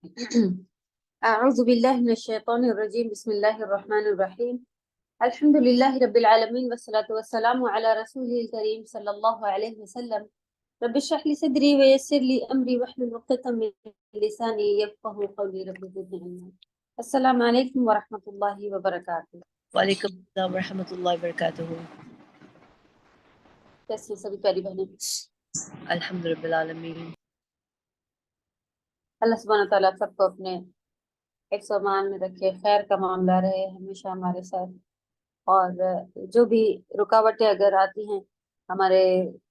أعوذ بالله من الشيطان الرجيم بسم الله الرحمن الرحيم الحمد لله رب العالمين والصلاة والسلام على رسوله الكريم صلى الله عليه وسلم رب اشرح لي صدري ويسر لي أمري واحلل عقدة من لساني يفقهوا قولي رب زدني علما. السلام عليكم ورحمة الله وبركاته. وعلیکم السلام ورحمۃ اللہ وبرکاتہ. کیسے ہیں سبھی پیاری بہنیں؟ الحمد رب العالمین. اللہ سبحانہ تعالیٰ سب کو اپنے حفظ و امان میں رکھے، خیر کا معاملہ رہے ہمیشہ ہمارے ساتھ، اور جو بھی رکاوٹیں اگر آتی ہیں ہمارے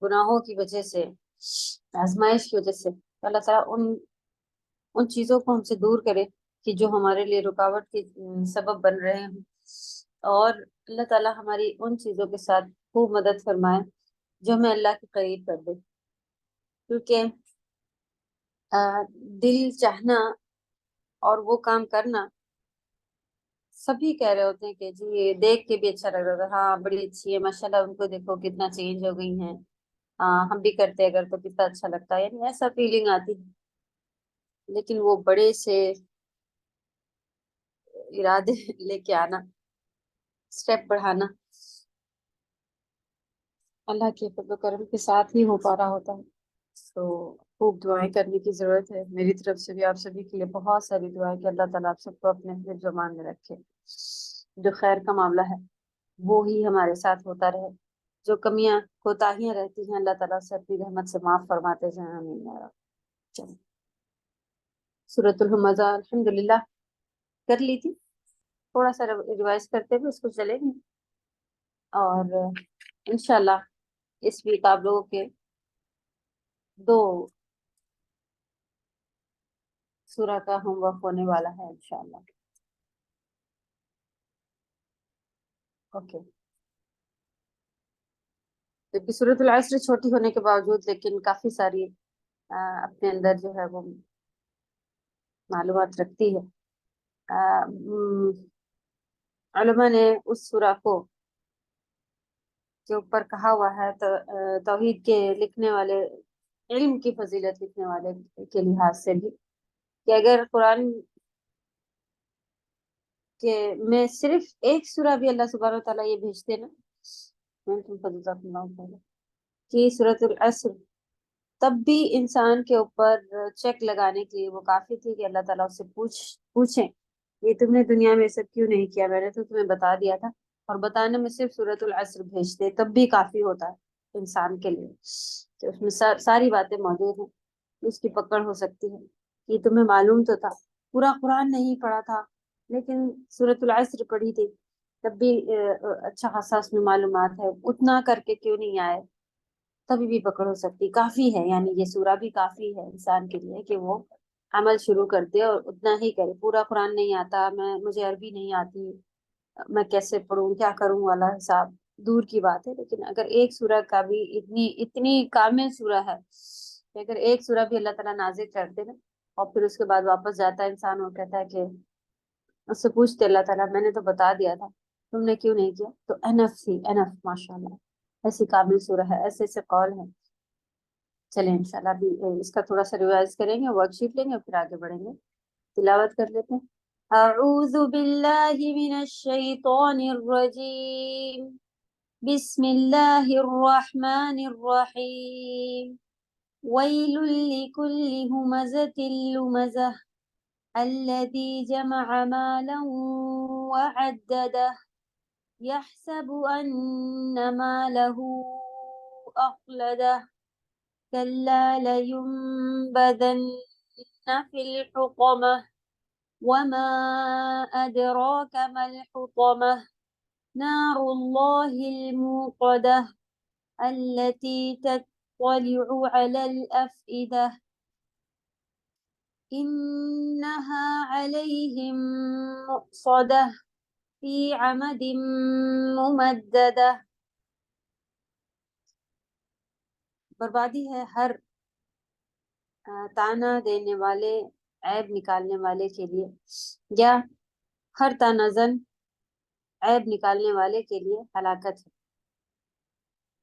گناہوں کی وجہ سے، آزمائش کی وجہ سے، تو اللہ تعالیٰ ان چیزوں کو ہم سے دور کرے کہ جو ہمارے لیے رکاوٹ کے سبب بن رہے ہیں، اور اللہ تعالیٰ ہماری ان چیزوں کے ساتھ خوب مدد فرمائے جو ہمیں اللہ کے قریب کر دے. کیونکہ دل چاہنا اور وہ کام کرنا، سبھی کہہ رہے ہوتے ہیں کہ جی یہ دیکھ کے بھی اچھا لگ رہا تھا، ہاں بڑی اچھی ہے ماشاءاللہ، ان کو دیکھو کتنا چینج ہو گئی ہیں، ہم بھی کرتے اگر تو کتنا اچھا لگتا ہے، یعنی ایسا فیلنگ آتی ہے. لیکن وہ بڑے سے ارادے لے کے آنا، سٹیپ بڑھانا، اللہ کے فضل و کرم کے ساتھ ہی ہو پا رہا ہوتا ہے. تو خوب دعائیں کرنے کی ضرورت ہے. میری طرف سے بھی آپ سبھی کے لیے بہت ساری دعائیں کہ اللہ تعالیٰ آپ سب کو اپنے حفظ و امان میں رکھے. جو خیر کا معاملہ ہے وہی ہمارے ساتھ ہوتا رہے، جو کمیاں کوتاہیاں رہتی ہیں اللہ تعالیٰ سے اپنی رحمت سے معاف فرماتے جائیں. آمین یا رب. سورۃ الہمزہ الحمدللہ کر لی تھی، تھوڑا سا ریوائز کرتے ہوئے اس کو چلیں گے، اور انشاءاللہ اس ویک آپ لوگوں کے 2 سورہ کا ہوم ورک ہونے والا ہے انشاءاللہ. اوکے. جبکہ سورۃ العصر چھوٹی ہونے کے باوجود لیکن کافی ساری اپنے اندر جو ہے وہ معلومات رکھتی ہے. علماء نے اس سورہ کو کے اوپر کہا ہوا ہے توحید کے لکھنے والے، علم کی فضیلت لکھنے والے کے لحاظ سے بھی، کہ اگر قرآن کہ میں صرف ایک سورہ بھی اللہ سبحانہ وتعالیٰ یہ بھیجتے نا، کہ سورۃ العصر، تب بھی انسان کے اوپر چیک لگانے کے لیے وہ کافی تھی کہ اللہ تعالیٰ اس سے پوچھیں یہ تم نے دنیا میں سب کیوں نہیں کیا، میں نے تو تمہیں بتا دیا تھا. اور بتانے میں صرف سورۃ العصر بھیجتے تب بھی کافی ہوتا ہے انسان کے لیے، کہ اس میں ساری باتیں موجود ہیں، اس کی پکڑ ہو سکتی ہے. یہ تمہیں معلوم تو تھا، پورا قرآن نہیں پڑھا تھا لیکن سورۃ العصر پڑھی تھی، تب بھی اچھا خاصا اس میں معلومات ہے، اتنا کر کے کیوں نہیں آئے، تبھی بھی پکڑ ہو سکتی. کافی ہے، یعنی یہ سورہ بھی کافی ہے انسان کے لیے کہ وہ عمل شروع کر دے اور اتنا ہی کرے. پورا قرآن نہیں آتا، مجھے عربی نہیں آتی، میں کیسے پڑھوں، کیا کروں والا حساب دور کی بات ہے. لیکن اگر ایک سورہ کا بھی اتنی کامل سورہ ہے کہ اگر ایک سورہ بھی اللہ تعالیٰ نازل کر دے نا، اور پھر اس کے بعد واپس جاتا ہے انسان اور کہتا ہے کہ اس سے پوچھتے اللہ تعالیٰ میں نے تو بتا دیا تھا تم نے کیوں نہیں کیا، تو انف ماشاء اللہ ایسی کامل سورہ ہے، ایسے ایسے قول ہیں. چلیں انشاءاللہ ابھی اس کا تھوڑا سا ریوائز کریں گے، ورک شیٹ لیں گے اور پھر آگے بڑھیں گے. تلاوت کر لیتے ہیں. اعوذ باللہ من الشیطان الرجیم، بسم اللہ الرحمن الرحیم. ویل لکل ہمزۃ لمزہ الذی جمع مالا وعددہ يحسب أن ماله أخلده كلا لينبذن في الحطمة وما أدراك ما الحطمة نار الله الموقدة التي تطلع على الأفئدة إنها عليهم مؤصدة فی عمد ممددہ. بربادی ہے ہر تانا دینے والے، عیب نکالنے والے کے لیے، یا ہر تانا زن عیب نکالنے والے کے لیے ہلاکت ہے،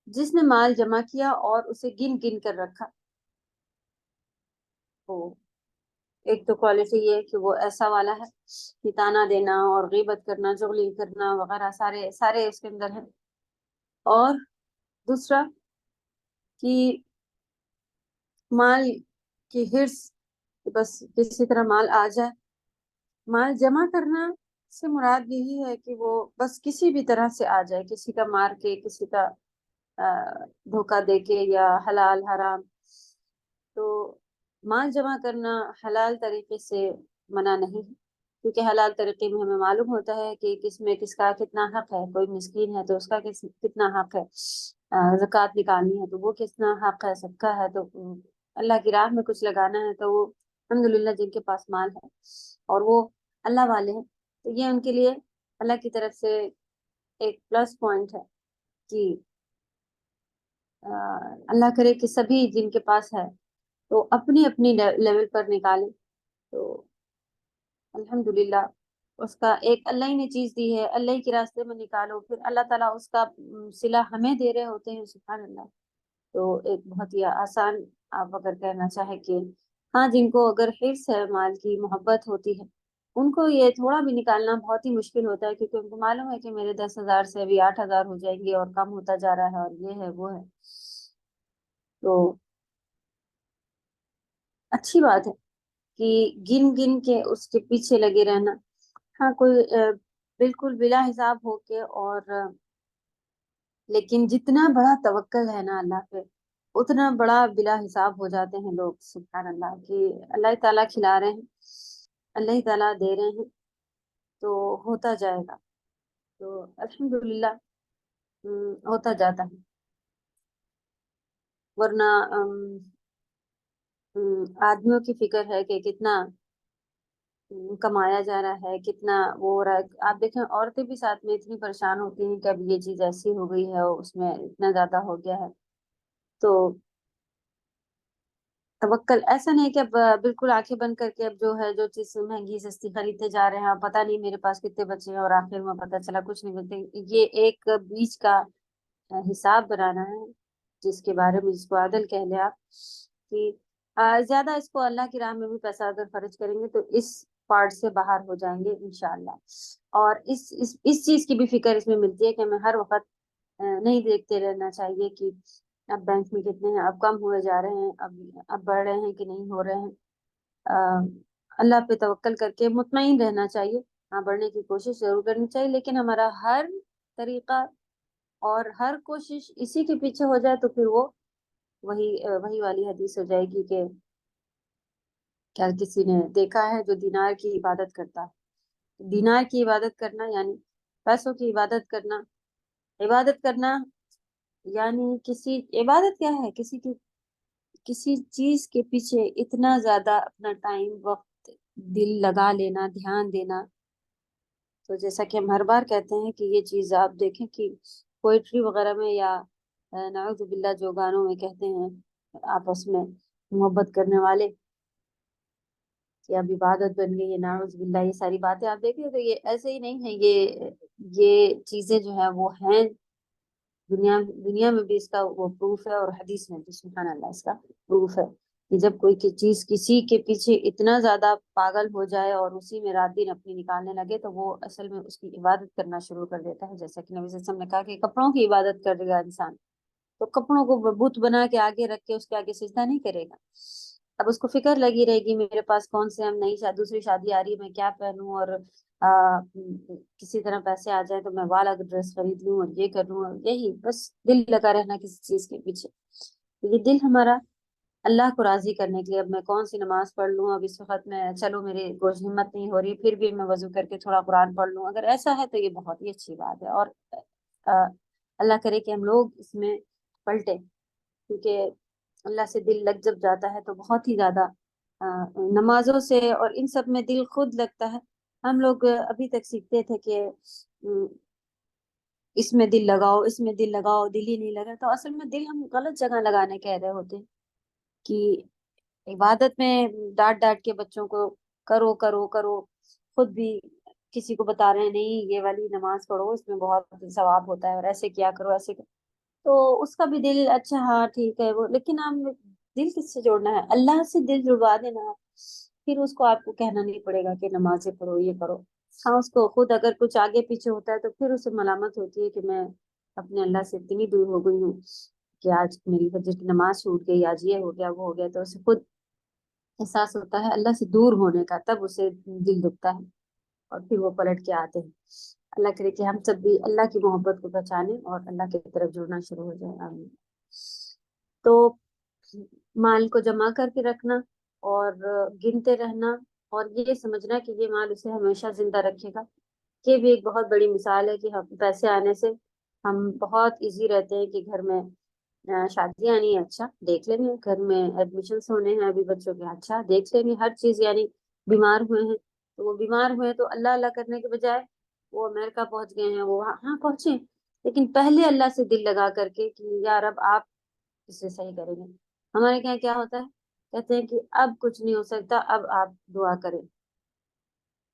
جس نے مال جمع کیا اور اسے گن گن کر رکھا. ایک تو کوالٹی یہ ہے کہ وہ ایسا والا ہے کہ تانا دینا اور غیبت کرنا، چغلی کرنا وغیرہ سارے سارے اس کے اندر ہیں۔ اور دوسرا کہ مال کی حرص، بس کسی طرح مال آ جائے۔ مال جمع کرنا سے مراد یہی ہے کہ وہ بس کسی بھی طرح سے آ جائے، کسی کا مار کے، کسی کا دھوکہ دے کے، یا حلال حرام۔ تو مال جمع کرنا حلال طریقے سے منع نہیں ہے، کیونکہ حلال طریقے میں ہمیں معلوم ہوتا ہے کہ کس میں کس کا کتنا حق ہے۔ کوئی مسکین ہے تو اس کا کتنا حق ہے، زکوٰۃ نکالنی ہے تو وہ کتنا حق ہے، صدقہ ہے تو اللہ کی راہ میں کچھ لگانا ہے تو وہ الحمدللہ جن کے پاس مال ہے اور وہ اللہ والے ہیں، تو یہ ان کے لیے اللہ کی طرف سے ایک پلس پوائنٹ ہے کہ اللہ کرے کہ سبھی جن کے پاس ہے تو اپنی اپنی لیول پر نکالیں، تو الحمدللہ اس کا ایک اللہ ہی نے چیز دی ہے، اللہ ہی کے راستے میں نکالو، پھر اللہ تعالیٰ اس کا صلہ ہمیں دے رہے ہوتے ہیں، سبحان اللہ۔ تو ایک بہت ہی آسان، آپ اگر کہنا چاہے کہ ہاں جن کو اگر حرص ہے، مال کی محبت ہوتی ہے، ان کو یہ تھوڑا بھی نکالنا بہت ہی مشکل ہوتا ہے، کیونکہ ان کو معلوم ہے کہ میرے 10,000 سے ابھی 8,000 ہو جائیں گے اور کم ہوتا جا رہا ہے اور یہ ہے وہ ہے۔ تو اچھی بات ہے کہ گن گن کے اس کے پیچھے لگے رہنا۔ ہاں کوئی بالکل بلا حساب ہو کے، اور لیکن جتنا بڑا توکل ہے نا اللہ پہ، اتنا بڑا بلا حساب ہو جاتے ہیں لوگ، سبحان اللہ، کہ اللہ تعالیٰ کھلا رہے ہیں، اللہ تعالیٰ دے رہے ہیں تو ہوتا جائے گا، تو الحمدللہ ہوتا جاتا ہے۔ ورنہ آدمیوں کی فکر ہے کہ کتنا کمایا جا رہا ہے، کتنا وہ ہو رہا ہے۔ آپ دیکھیں عورتیں بھی ساتھ میں اتنی پریشان ہوتی ہیں کہ اب یہ چیز ایسی ہو گئی ہے، اس میں اتنا زیادہ ہو گیا ہے۔ تو توکل ایسا نہیں کہ اب بالکل آنکھیں بند کر کے اب جو ہے جو چیز مہنگی سستی خریدتے جا رہے ہیں، اب پتہ نہیں میرے پاس کتنے بچے ہیں اور آخر میں پتہ چلا کچھ نہیں بنتے۔ یہ ایک بیچ کا حساب بنانا ہے، جس کے بارے میں جس کو عادل کہہ لیں آپ، کہ زیادہ اس کو اللہ کی راہ میں بھی پیسہ اگر خرچ کریں گے تو اس پارٹ سے باہر ہو جائیں گے انشاءاللہ۔ اور اس چیز کی بھی فکر اس میں ملتی ہے کہ ہمیں ہر وقت نہیں دیکھتے رہنا چاہیے کہ اب بینک میں کتنے ہیں، اب کم ہوئے جا رہے ہیں، اب بڑھ رہے ہیں کہ نہیں ہو رہے ہیں۔ اللہ پہ توکل کر کے مطمئن رہنا چاہیے، ہاں بڑھنے کی کوشش ضرور کرنی چاہیے، لیکن ہمارا ہر طریقہ اور ہر کوشش اسی کے پیچھے ہو جائے تو پھر وہ وہی والی حدیث ہو جائے گی کہ کیا کسی نے دیکھا ہے جو دینار کی عبادت کرتا ہے۔ دینار کی عبادت کرنا یعنی پیسوں کی عبادت کرنا، عبادت کرنا یعنی عبادت کیا ہے، کسی چیز کے پیچھے اتنا زیادہ اپنا ٹائم، وقت، دل لگا لینا، دھیان دینا۔ تو جیسا کہ ہم ہر بار کہتے ہیں کہ یہ چیز آپ دیکھیں کہ پوئٹری وغیرہ میں یا نعوذ باللہ جو گانوں میں کہتے ہیں آپس میں محبت کرنے والے کہ اب عبادت بن گئی ہے، نعوذ باللہ، یہ ساری باتیں آپ دیکھیں تو یہ ایسے ہی نہیں ہے، یہ چیزیں جو ہیں وہ ہیں، دنیا میں بھی اس کا وہ پروف ہے، اور حدیث میں بھی سبحان اللہ اس کا پروف ہے کہ جب کوئی چیز کسی کے پیچھے اتنا زیادہ پاگل ہو جائے اور اسی میں رات دن اپنی نکالنے لگے تو وہ اصل میں اس کی عبادت کرنا شروع کر دیتا ہے، جیسا کہ نبی صلی اللہ علیہ وسلم نے کہا کہ کپڑوں کی عبادت کرے گا انسان تو کپڑوں کو بت بنا کے آگے رکھ کے اس کے آگے سجدہ نہیں کرے گا، اب اس کو فکر لگی رہے گی میرے پاس کون سے ہم نئی دوسری شادی آ رہی ہے، میں کیا پہنوں، اور کسی طرح پیسے آ جائیں تو میں والا ڈریس خرید لوں اور یہ کر لوں، اور یہی بس دل لگا رہنا کسی چیز کے پیچھے۔ یہ دل ہمارا اللہ کو راضی کرنے کے لیے، اب میں کون سی نماز پڑھ لوں، اب اس وقت میں چلو میرے کوئی ہمت نہیں ہو رہی پھر بھی میں وضو کر کے تھوڑا قرآن پڑھ لوں، اگر ایسا ہے تو یہ بہت ہی اچھی بات ہے، اور اللہ کرے کہ ہم لوگ اس میں پلٹے، کیونکہ اللہ سے دل لگ جب جاتا ہے تو بہت ہی زیادہ نمازوں سے اور ان سب میں دل خود لگتا ہے۔ ہم لوگ ابھی تک سیکھتے تھے کہ اس میں دل لگاؤ، اس میں دل لگاؤ، دل ہی نہیں لگا، تو اصل میں دل ہم غلط جگہ لگانے کہہ رہے ہوتے ہیں کہ عبادت میں ڈانٹ ڈانٹ کے بچوں کو کرو کرو کرو، خود بھی کسی کو بتا رہے ہیں نہیں یہ والی نماز پڑھو اس میں بہت ثواب ہوتا ہے اور ایسے کیا کرو ایسے کرو، تو اس کا بھی دل اچھا ہاں ٹھیک ہے وہ، لیکن ہم دل کس سے جوڑنا ہے، اللہ سے دل جڑوا دینا، پھر اس کو آپ کو کہنا نہیں پڑے گا کہ نمازیں پڑھو، یہ کرو. ہاں اس کو خود اگر کچھ آگے پیچھے ہوتا ہے تو پھر اسے ملامت ہوتی ہے کہ میں اپنے اللہ سے اتنی دور ہو گئی ہوں کہ آج میری فجر کی نماز چھوٹ گئی، آج یہ ہو گیا وہ ہو گیا. تو اسے خود احساس ہوتا ہے اللہ سے دور ہونے کا، تب اسے دل دکھتا ہے اور پھر وہ پلٹ کے آتے ہیں. اللہ کرے کہ ہم سب بھی اللہ کی محبت کو پہچانے اور اللہ کی طرف جڑنا شروع ہو جائے. آمین. تو مال کو جمع کر کے رکھنا اور گنتے رہنا اور یہ سمجھنا کہ یہ مال اسے ہمیشہ زندہ رکھے گا، یہ بھی ایک بہت بڑی مثال ہے کہ ہم پیسے آنے سے ہم بہت ایزی رہتے ہیں کہ گھر میں شادیاں آنی ہے، اچھا دیکھ لیں گے، گھر میں ایڈمیشنس ہونے ہیں ابھی بچوں کے، اچھا دیکھ لیں گے، ہر چیز. یعنی بیمار ہوئے ہیں تو وہ بیمار ہوئے تو اللہ اللہ کرنے کے بجائے وہ امریکہ پہنچ گئے ہیں، وہ ہاں پہنچے، لیکن پہلے اللہ سے دل لگا کر کے کہ یا رب آپ اسے صحیح کریں گے. ہمارے یہاں کیا ہوتا ہے، کہتے ہیں کہ اب کچھ نہیں ہو سکتا، اب آپ دعا کریں،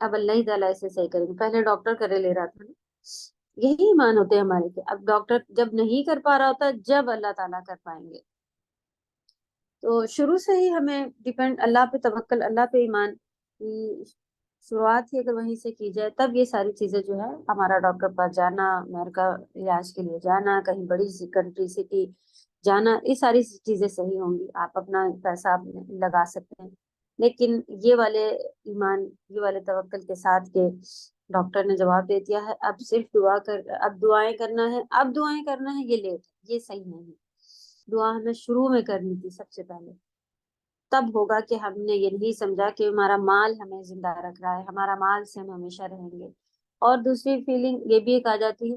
اب اللہ تعالیٰ اسے صحیح کریں گے. پہلے ڈاکٹر کرے لے رہا تھا نا، یہی ایمان ہوتے ہیں ہمارے کہ اب ڈاکٹر جب نہیں کر پا رہا ہوتا جب اللہ تعالیٰ کر پائیں گے. تو شروع سے ہی ہمیں ڈیپینڈ اللہ پہ توکل، اللہ پہ ایمان کی شروعات ہی اگر وہیں سے کی جائے تب یہ ساری چیزیں جو ہے، ہمارا ڈاکٹر پاس جانا، امریکہ علاج کے لیے جانا، کہیں بڑی سی کنٹری سٹی جانا، یہ ساری چیزیں صحیح ہوں گی. آپ اپنا پیسہ آپ لگا سکتے ہیں، لیکن یہ والے ایمان، یہ والے توکل کے ساتھ کہ ڈاکٹر نے جواب دے دیا ہے، اب صرف دعا کر، اب دعائیں کرنا ہے، اب دعائیں کرنا ہے، یہ لیٹ، یہ صحیح نہیں ہے. دعا ہمیں شروع میں کرنی تھی سب سے پہلے، تب ہوگا کہ ہم نے یہ نہیں سمجھا کہ ہمارا مال ہمیں زندہ رکھ رہا ہے، ہمارا مال سے ہم ہمیشہ رہیں گے. اور دوسری فیلنگ یہ بھی ایک آ جاتی ہے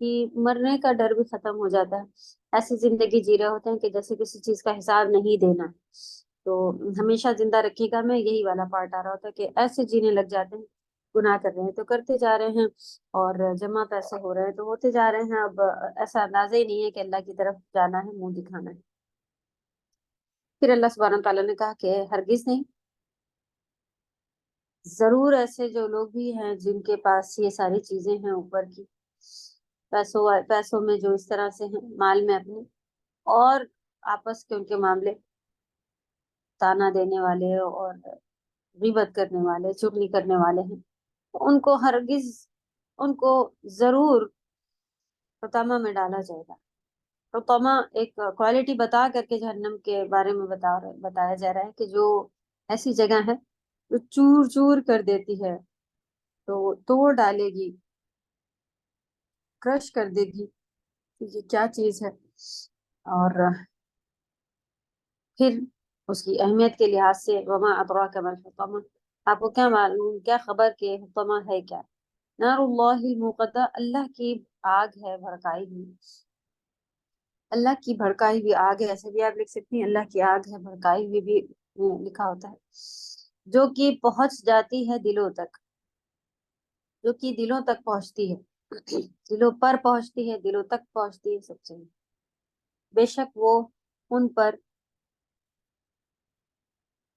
کہ مرنے کا ڈر بھی ختم ہو جاتا ہے. ایسی زندگی جی رہے ہوتے ہیں کہ جیسے کسی چیز کا حساب نہیں دینا ہے. تو ہمیشہ زندہ رکھے گا میں، یہی والا پارٹ آ رہا ہوتا ہے کہ ایسے جینے لگ جاتے ہیں، گناہ کر رہے ہیں تو کرتے جا رہے ہیں اور جمع پیسے ہو رہے ہیں تو ہوتے جا رہے ہیں. اب ایسا اندازہ ہی نہیں ہے کہ اللہ کی طرف جانا ہے، منہ دکھانا ہے. پھر اللہ سبحانہ تعالیٰ نے کہا کہ ہرگز نہیں، ضرور ایسے جو لوگ بھی ہیں جن کے پاس یہ ساری چیزیں ہیں اوپر کی، پیسوں میں جو اس طرح سے ہیں، مال میں اپنے، اور آپس کے ان کے معاملے تانا دینے والے اور غیبت کرنے والے، چغلی کرنے والے ہیں، ان کو ہرگز، ان کو ضرور حطامہ میں ڈالا جائے گا. حطامہ ایک کوالٹی بتا کر کے جہنم کے بارے میں بتایا جا رہا ہے کہ جو ایسی جگہ ہے جو چور چور کر دیتی ہے، تو توڑ ڈالے گی، کرش کر دے گی کہ یہ کیا چیز ہے. اور پھر اس کی اہمیت کے لحاظ سے وما ادراک ما الحطمہ، آپ کو کیا معلوم، کیا خبر کہ حطمہ ہے کیا؟ نار اللہ الموقدہ، اللہ کی آگ ہے بھڑکائی ہوئی، اللہ کی بھڑکائی ہوئی آگ ہے. ایسے بھی آپ لکھ سکتی ہیں اللہ کی آگ ہے بھڑکائی ہوئی بھی لکھا ہوتا ہے، جو کہ پہنچ جاتی ہے دلوں تک، جو کہ دلوں تک پہنچتی ہے، دلوں پر پہنچتی ہے، دلوں تک پہنچتی ہے. سب سے بے شک وہ ان پر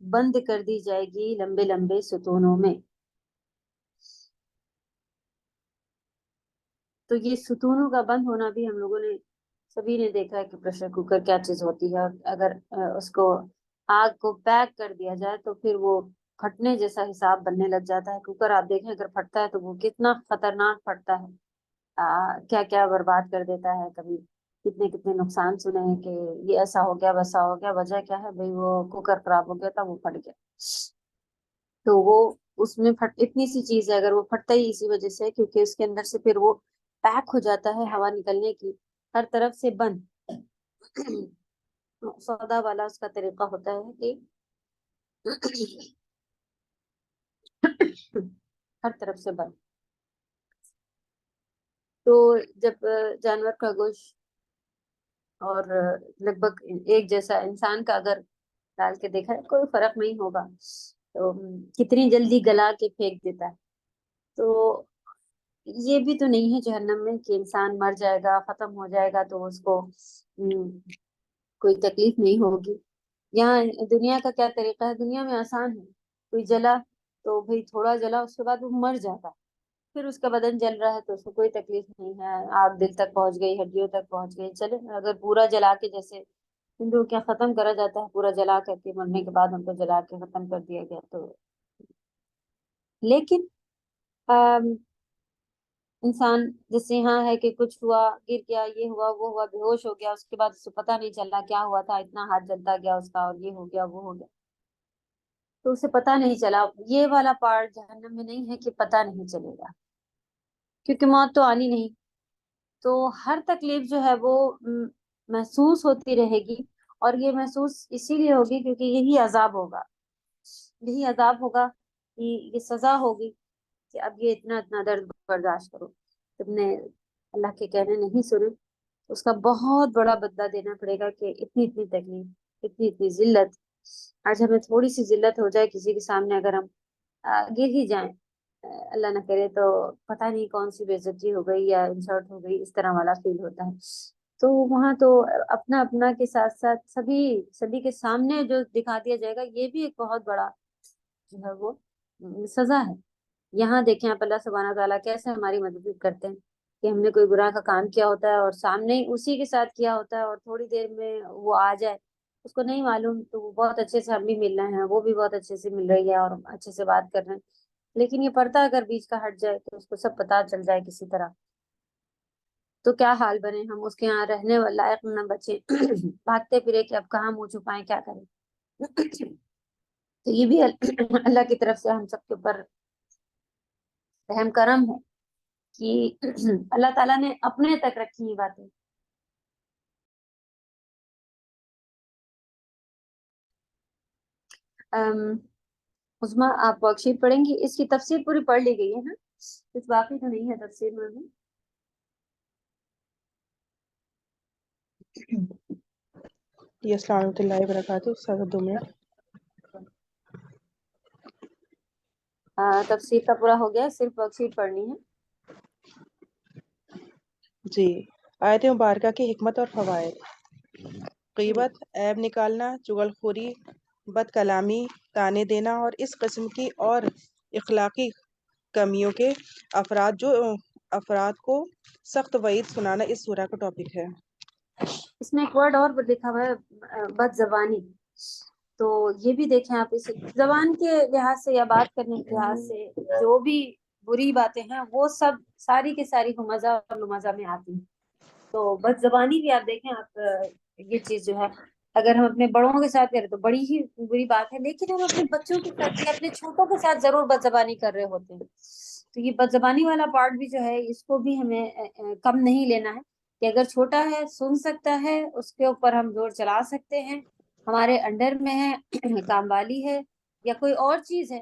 بند کر دی جائے گی لمبے لمبے ستونوں میں. تو یہ ستونوں کا بند ہونا بھی ہم لوگوں نے سبھی نے دیکھا ہے کہ پریشر کوکر کیا چیز ہوتی ہے، اور اگر اس کو آگ کو پیک کر دیا جائے تو پھر وہ پھٹنے جیسا حساب بننے لگ جاتا ہے. کوکر آپ دیکھیں اگر پھٹتا ہے تو وہ کتنا خطرناک پھٹتا ہے، کیا کیا برباد کر دیتا ہے. کبھی کتنے کتنے نقصان سنے ہیں کہ یہ ایسا ہو گیا ویسا ہو گیا، وجہ کیا ہے بھائی، وہ کوکر خراب ہو گیا تھا، وہ پھٹ گیا. تو وہ اس میں اتنی سی چیز ہے، اگر وہ پھٹتا ہی اسی وجہ سے کیونکہ اس کے اندر سے پھر وہ پیک ہو جاتا ہے، ہوا نکلنے کی ہر طرف سے بند. سودا والا اس کا طریقہ ہوتا ہے کہ ہر طرف سے بند. تو جب جانور کا گوشت اور لگ بھگ ایک جیسا انسان کا اگر ڈال کے دیکھا ہے کوئی فرق نہیں ہوگا، تو کتنی جلدی گلا کے پھینک دیتا ہے. تو یہ بھی تو نہیں ہے جہنم میں کہ انسان مر جائے گا، ختم ہو جائے گا تو اس کو کوئی تکلیف نہیں ہوگی. یہاں دنیا کا کیا طریقہ ہے، دنیا میں آسان ہے، کوئی جلا تو بھائی تھوڑا جلا، اس کے بعد وہ مر جاتا، پھر اس کا بدن جل رہا ہے تو اس کو کوئی تکلیف نہیں ہے، آگ دل تک پہنچ گئی، ہڈیوں تک پہنچ گئی، چلے. اگر پورا جلا کے جیسے ہندو کیا ختم کرا جاتا ہے پورا جلا کر کے، مرنے کے بعد ان کو جلا کے ختم کر دیا گیا تو. لیکن انسان جیسے یہاں ہے کہ کچھ ہوا، گر گیا، یہ ہوا وہ ہوا، بے ہوش ہو گیا، اس کے بعد اسے پتہ نہیں چلا کیا ہوا تھا، اتنا ہاتھ جلتا گیا اس کا اور یہ ہو گیا وہ ہو گیا، تو اسے پتہ نہیں چلا. یہ والا پارٹ جہنم میں نہیں ہے کہ پتہ نہیں چلے گا، کیونکہ موت تو آنی نہیں. تو ہر تکلیف جو ہے وہ محسوس ہوتی رہے گی، اور یہ محسوس اسی لیے ہوگی کیونکہ یہی عذاب ہوگا، یہی عذاب ہوگا، یہ سزا ہوگی کہ اب یہ اتنا اتنا درد برداشت کرو. تم نے اللہ کے کہنے نہیں سنے، اس کا بہت بڑا بدلہ دینا پڑے گا کہ اتنی اتنی تکلیف، اتنی اتنی ذلت. آج ہمیں تھوڑی سی ذلت ہو جائے کسی کے سامنے، اگر ہم گر ہی جائیں، اللہ نہ کرے، تو پتہ نہیں کون سی بے عزتی ہو گئی یا انسلٹ ہو گئی، اس طرح والا فیل ہوتا ہے. تو وہاں تو اپنا اپنا کے ساتھ ساتھ سبھی کے سامنے جو دکھا دیا جائے گا، یہ بھی ایک بہت بڑا جو ہے وہ سزا ہے. یہاں دیکھیں آپ اللہ سبحانہ تعالیٰ کیسے ہماری مدد کرتے ہیں کہ ہم نے کوئی گناہ کا کام کیا ہوتا ہے اور سامنے ہی اسی کے ساتھ کیا ہوتا ہے، اور تھوڑی دیر میں وہ آ جائے، اس کو نہیں معلوم تو وہ بہت اچھے سے ہم بھی مل رہے ہیں، وہ بھی بہت اچھے سے مل رہی ہے اور اچھے سے بات کر رہے ہیں. لیکن یہ پردہ اگر بیچ کا ہٹ جائے تو اس کو سب پتا چل جائے کسی طرح، تو کیا حال بنے، ہم اس کے یہاں رہنے لائق نہ بچے، بھاگتے پھرے کہ اب کہاں منہ چھپائیں، کیا کریں. تو یہ بھی اللہ کی طرف سے ہم سب کے اوپر رحم کرم ہے کہ اللہ تعالیٰ نے اپنے تک رکھی یہ باتیں. عظمیٰ آپ ورک شیٹ پڑھیں گی؟ اس کی تفسیر پوری پڑھ لی گئی ہے نا، کچھ باقی تو نہیں ہے تفسیر میں بھی. جی السلام ورحمۃ اللہ وبرکاتہ. استاد 2 منٹ. تفسیر کا پورا ہو گیا، صرف ورک شیٹ پڑھنی ہے. جی آیت مبارکہ کی حکمت اور فوائد. غیبت، عیب نکالنا، چغل خوری، بد کلامی، تانے دینا اور اس قسم کی اور اخلاقی کمیوں کے افراد کو سخت وعید سنانا اس سورہ کا ٹاپک ہے. اس میں ایک ورڈ اور لکھا ہوا ہے، بد زبانی. تو یہ بھی دیکھیں آپ، اس زبان کے لحاظ سے یا بات کرنے کے لحاظ سے جو بھی بری باتیں ہیں وہ سب ساری کے ساری ہمزہ اور لمزہ میں آتی ہیں. تو بد زبانی بھی آپ دیکھیں آپ، یہ چیز جو ہے اگر ہم اپنے بڑوں کے ساتھ کریں تو بڑی ہی بری بات ہے، لیکن ہم اپنے بچوں کے ساتھ یا اپنے چھوٹوں کے ساتھ ضرور بد زبانی کر رہے ہوتے ہیں. تو یہ بد زبانی والا پارٹ بھی جو ہے اس کو بھی ہمیں کم نہیں لینا ہے کہ اگر چھوٹا ہے سن سکتا ہے، اس کے اوپر ہم زور چلا سکتے ہیں، ہمارے انڈر میں ہے، کام والی ہے یا کوئی اور چیز ہے،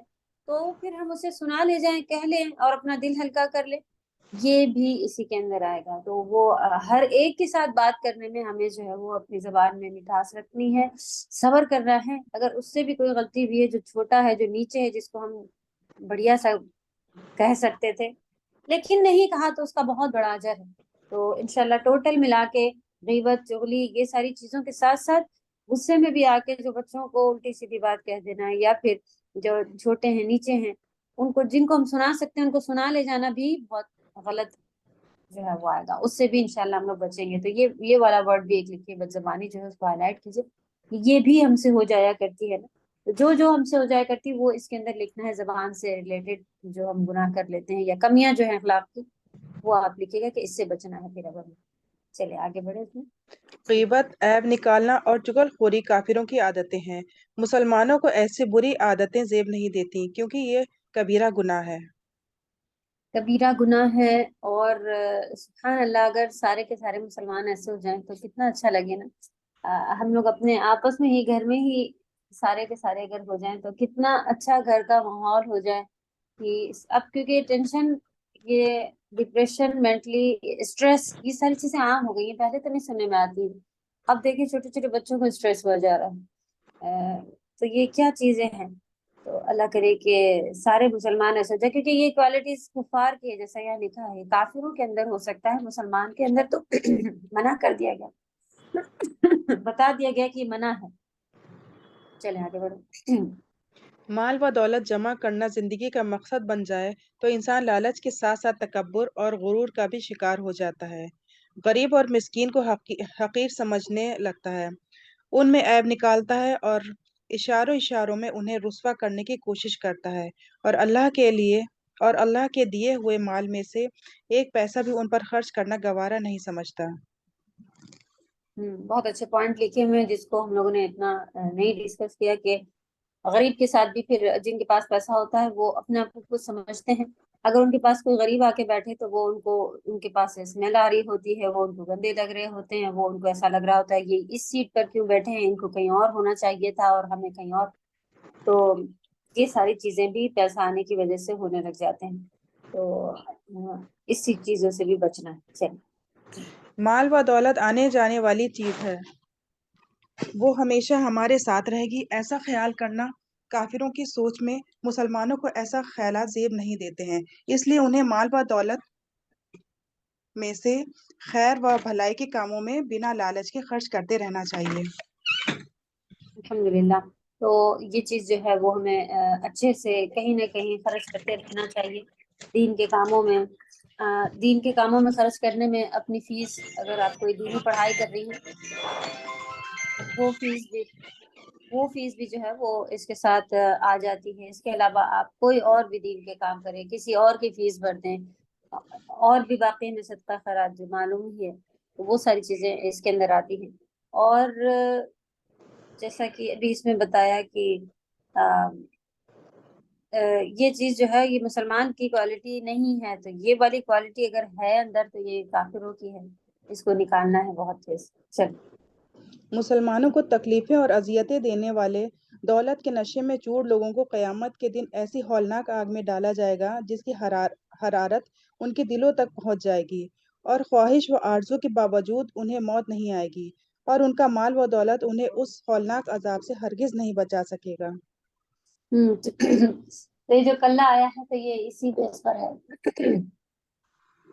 تو پھر ہم اسے سنا لے جائیں، کہہ لیں اور اپنا دل ہلکا کر لیں، یہ بھی اسی کے اندر آئے گا. تو وہ ہر ایک کے ساتھ بات کرنے میں ہمیں جو ہے وہ اپنی زبان میں مٹھاس رکھنی ہے، صبر کرنا ہے. اگر اس سے بھی کوئی غلطی ہوئی ہے، جو چھوٹا ہے، جو نیچے ہے، جس کو ہم بڑھیا سا کہہ سکتے تھے لیکن نہیں کہا، تو اس کا بہت بڑا اجر ہے. تو انشاءاللہ ٹوٹل ملا کے غیبت، چغلی، یہ ساری چیزوں کے ساتھ ساتھ غصے میں بھی آ کے جو بچوں کو الٹی سیدھی بات کہہ دینا، یا پھر جو چھوٹے ہیں نیچے ہیں ان کو، جن کو ہم سنا سکتے ہیں ان کو سنا لے جانا بھی بہت غلط جو ہے وہ آئے گا. اس سے بھی انشاءاللہ ہم لوگ بچیں گے. تو یہ والا ورڈ بھی ایک لکھیے، بد زبانی جو ہے اس کو ہائی لائٹ کیجیے. یہ بھی ہم سے ہو جایا کرتی ہے نا، تو جو ہم سے ہو جایا کرتی وہ اس کے اندر لکھنا ہے، زبان سے ریلیٹڈ جو ہم گناہ کر لیتے ہیں یا کمیاں جو ہیں اخلاق کی، وہ آپ لکھیے گا کہ اس سے بچنا ہے. پھر اب چلے آگے بڑھے اس میں. غیبت، عیب نکالنا اور چغل خوری کافروں کی عادتیں ہیں. مسلمانوں کو ایسی بری عادتیں زیب نہیں دیتی کیونکہ یہ کبیرہ گناہ ہے. کبیرہ گناہ ہے، اور سبحان اللہ اگر سارے کے سارے مسلمان ایسے ہو جائیں تو کتنا اچھا لگے نا. ہم لوگ اپنے آپس میں ہی گھر میں ہی سارے کے سارے اگر ہو جائیں تو کتنا اچھا گھر کا ماحول ہو جائے. کہ اب کیونکہ ٹینشن، یہ ڈپریشن، مینٹلی اسٹریس، یہ ساری چیزیں عام ہو گئی ہیں، پہلے تو نہیں سننے میں آتی. اب دیکھیں چھوٹے چھوٹے بچوں کو اسٹریس ہوا جا رہا ہے. تو یہ کیا چیزیں ہیں. تو اللہ کرے کہ سارے مسلمان ایسا جائے، کیونکہ یہ کوالٹیز کفار کی ہے، جیسا یہاں لکھا ہے کافروں کے اندر ہو سکتا ہے، مسلمان کے اندر تو منع کر دیا گیا، بتا دیا گیا کہ یہ منع ہے. چلیں آگے بڑھو. مال و دولت جمع کرنا زندگی کا مقصد بن جائے تو انسان لالچ کے ساتھ ساتھ تکبر اور غرور کا بھی شکار ہو جاتا ہے. غریب اور مسکین کو حقیر سمجھنے لگتا ہے ان میں عیب نکالتا ہے اور اشاروں میں انہیں رسوا کرنے کی کوشش کرتا ہے، اور اللہ کے دیے ہوئے مال میں سے ایک پیسہ بھی ان پر خرچ کرنا گوارا نہیں سمجھتا۔ بہت اچھے پوائنٹ لکھے ہوئے ہیں جس کو ہم لوگوں نے اتنا نہیں ڈسکس کیا کہ غریب کے ساتھ بھی پھر جن کے پاس پیسہ ہوتا ہے وہ اپنے آپ کو کچھ سمجھتے ہیں، اگر ان کے پاس کوئی غریب آ کے بیٹھے تو وہ ان کے پاس اسمیل آ رہی ہوتی ہے، وہ ان کو گندے لگ رہے ہوتے ہیں، وہ ان کو ایسا لگ رہا ہوتا ہے یہ اس سیٹ پر کیوں بیٹھے ہیں، ان کو کہیں اور ہونا چاہیے تھا اور ہمیں کہیں اور۔ تو یہ ساری چیزیں بھی پیسہ آنے کی وجہ سے ہونے لگ جاتے ہیں، تو اس چیزوں سے بھی بچنا ہے۔ چلیے، مال و دولت آنے جانے والی چیز ہے، وہ ہمیشہ ہمارے ساتھ رہے گی، ایسا خیال کرنا کافروں کی سوچ میں مسلمانوں کو ایسا خیالات زیب نہیں دیتے ہیں، اس لیے انہیں مال و دولت میں سے خیر و بھلائی کے کاموں میں بنا لالچ کے خرچ کرتے رہنا چاہیے۔ الحمدللہ۔ تو یہ چیز جو ہے وہ ہمیں اچھے سے کہیں نہ کہیں خرچ کرتے رہنا چاہیے دین کے کاموں میں۔ دین کے کاموں میں خرچ کرنے میں اپنی فیس، اگر آپ کوئی دینی پڑھائی کر رہی ہیں وہ فیس بھی جو ہے وہ اس کے ساتھ آ جاتی ہے۔ اس کے علاوہ آپ کوئی اور بھی دین کے کام کریں، کسی اور کی فیس بھر دیں، اور بھی باقی میں صدقہ خیرات جو معلوم ہی ہے، تو وہ ساری چیزیں اس کے اندر آتی ہیں۔ اور جیسا کہ ابھی اس میں بتایا کہ یہ چیز جو ہے یہ مسلمان کی کوالٹی نہیں ہے، تو یہ والی کوالٹی اگر ہے اندر تو یہ کافروں کی ہے، اس کو نکالنا ہے بہت تیز۔ چل مسلمانوں کو تکلیفیں اور اذیتیں دینے والے دولت کے نشے میں چور لوگوں کو قیامت کے دن ایسی ہولناک آگ میں ڈالا جائے گا جس کی حرارت ان کے دلوں تک پہنچ جائے گی، اور خواہش و آرزو کے باوجود انہیں موت نہیں آئے گی، اور ان کا مال و دولت انہیں اس ہولناک عذاب سے ہرگز نہیں بچا سکے گا۔ تو یہ جو کلہ آیا ہے تو یہ اسی بیس پر ہے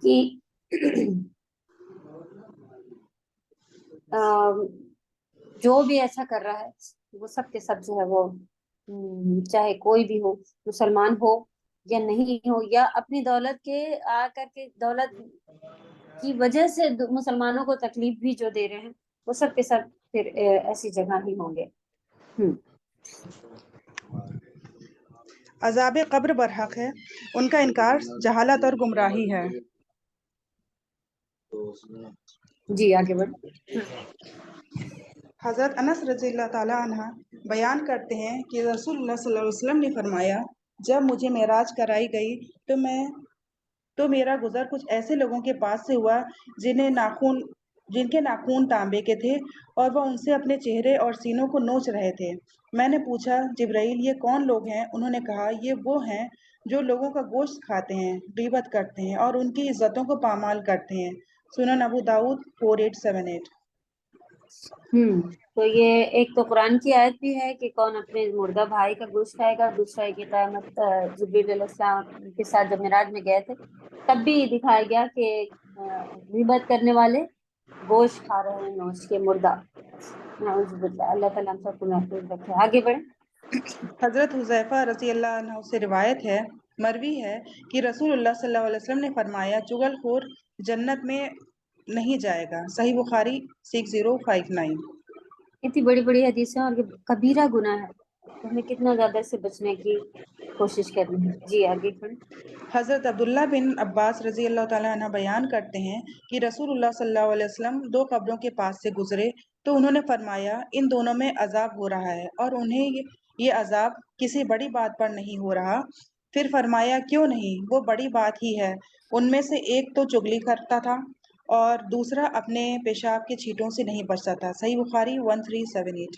کہ جو بھی ایسا کر رہا ہے وہ سب کے سب جو ہے وہ چاہے کوئی بھی ہو، مسلمان ہو یا نہیں ہو، یا اپنی دولت کے آ کر کے دولت کی وجہ سے مسلمانوں کو تکلیف بھی جو دے رہے ہیں وہ سب کے سب پھر ایسی جگہ ہی ہوں گے۔ عذاب قبر برحق ہے، ان کا انکار جہالت اور گمراہی ہے۔ جی آگے بڑھ۔ حضرت انس رضی اللہ تعالیٰ عنہ بیان کرتے ہیں کہ رسول اللہ صلی اللہ علیہ وسلم نے فرمایا، جب مجھے معراج کرائی گئی تو میرا گزر کچھ ایسے لوگوں کے پاس سے ہوا جن کے ناخون تانبے کے تھے، اور وہ ان سے اپنے چہرے اور سینوں کو نوچ رہے تھے۔ میں نے پوچھا، جبرائیل یہ کون لوگ ہیں؟ انہوں نے کہا، یہ وہ ہیں جو لوگوں کا گوشت کھاتے ہیں، غیبت کرتے ہیں اور ان کی عزتوں کو پامال کرتے ہیں۔ سنن ابو داؤد 4878۔ تو یہ ایک تو قرآن کی آیت بھی ہے کہ کون اپنے مردہ بھائی کا گوشت کھائے گا، دوسرا ہے کہ قیامت جبریل علیہ السلام کے ساتھ جب معراج میں گئے تھے تب بھی دکھایا گیا کہ غیبت کرنے والے گوشت کھا رہے ہیں نوچ کے مردہ۔ نعوذ باللہ، اللہ تعالیٰ ہم سب کو محفوظ رکھے۔ آگے بڑھیں۔ حضرت حذیفہ رضی اللہ عنہ سے روایت ہے، مروی ہے کہ رسول اللہ صلی اللہ علیہ وسلم نے فرمایا، چغل خور جنت میں نہیں جائے گا۔ صحیح بخاری 6059۔ اتنی بڑی بڑی حدیثیں اور یہ کبیرہ گناہ ہے، تو ہمیں کتنا زیادہ سے بچنے کی کوشش کرنی ہے۔ جی آگے بڑھیں۔ حضرت عبداللہ بن عباس رضی اللہ تعالیٰ عنہ بیان کرتے ہیں کہ رسول اللہ صلی اللہ علیہ وسلم دو قبروں کے پاس سے گزرے تو انہوں نے فرمایا، ان دونوں میں عذاب ہو رہا ہے اور انہیں یہ عذاب کسی بڑی بات پر نہیں ہو رہا۔ پھر فرمایا، کیوں نہیں، وہ بڑی بات ہی ہے۔ ان میں سے ایک تو چغلی کرتا تھا اور دوسرا اپنے پیشاب کے چھینٹوں سے نہیں بچتا تھا۔ صحیح بخاری 1378۔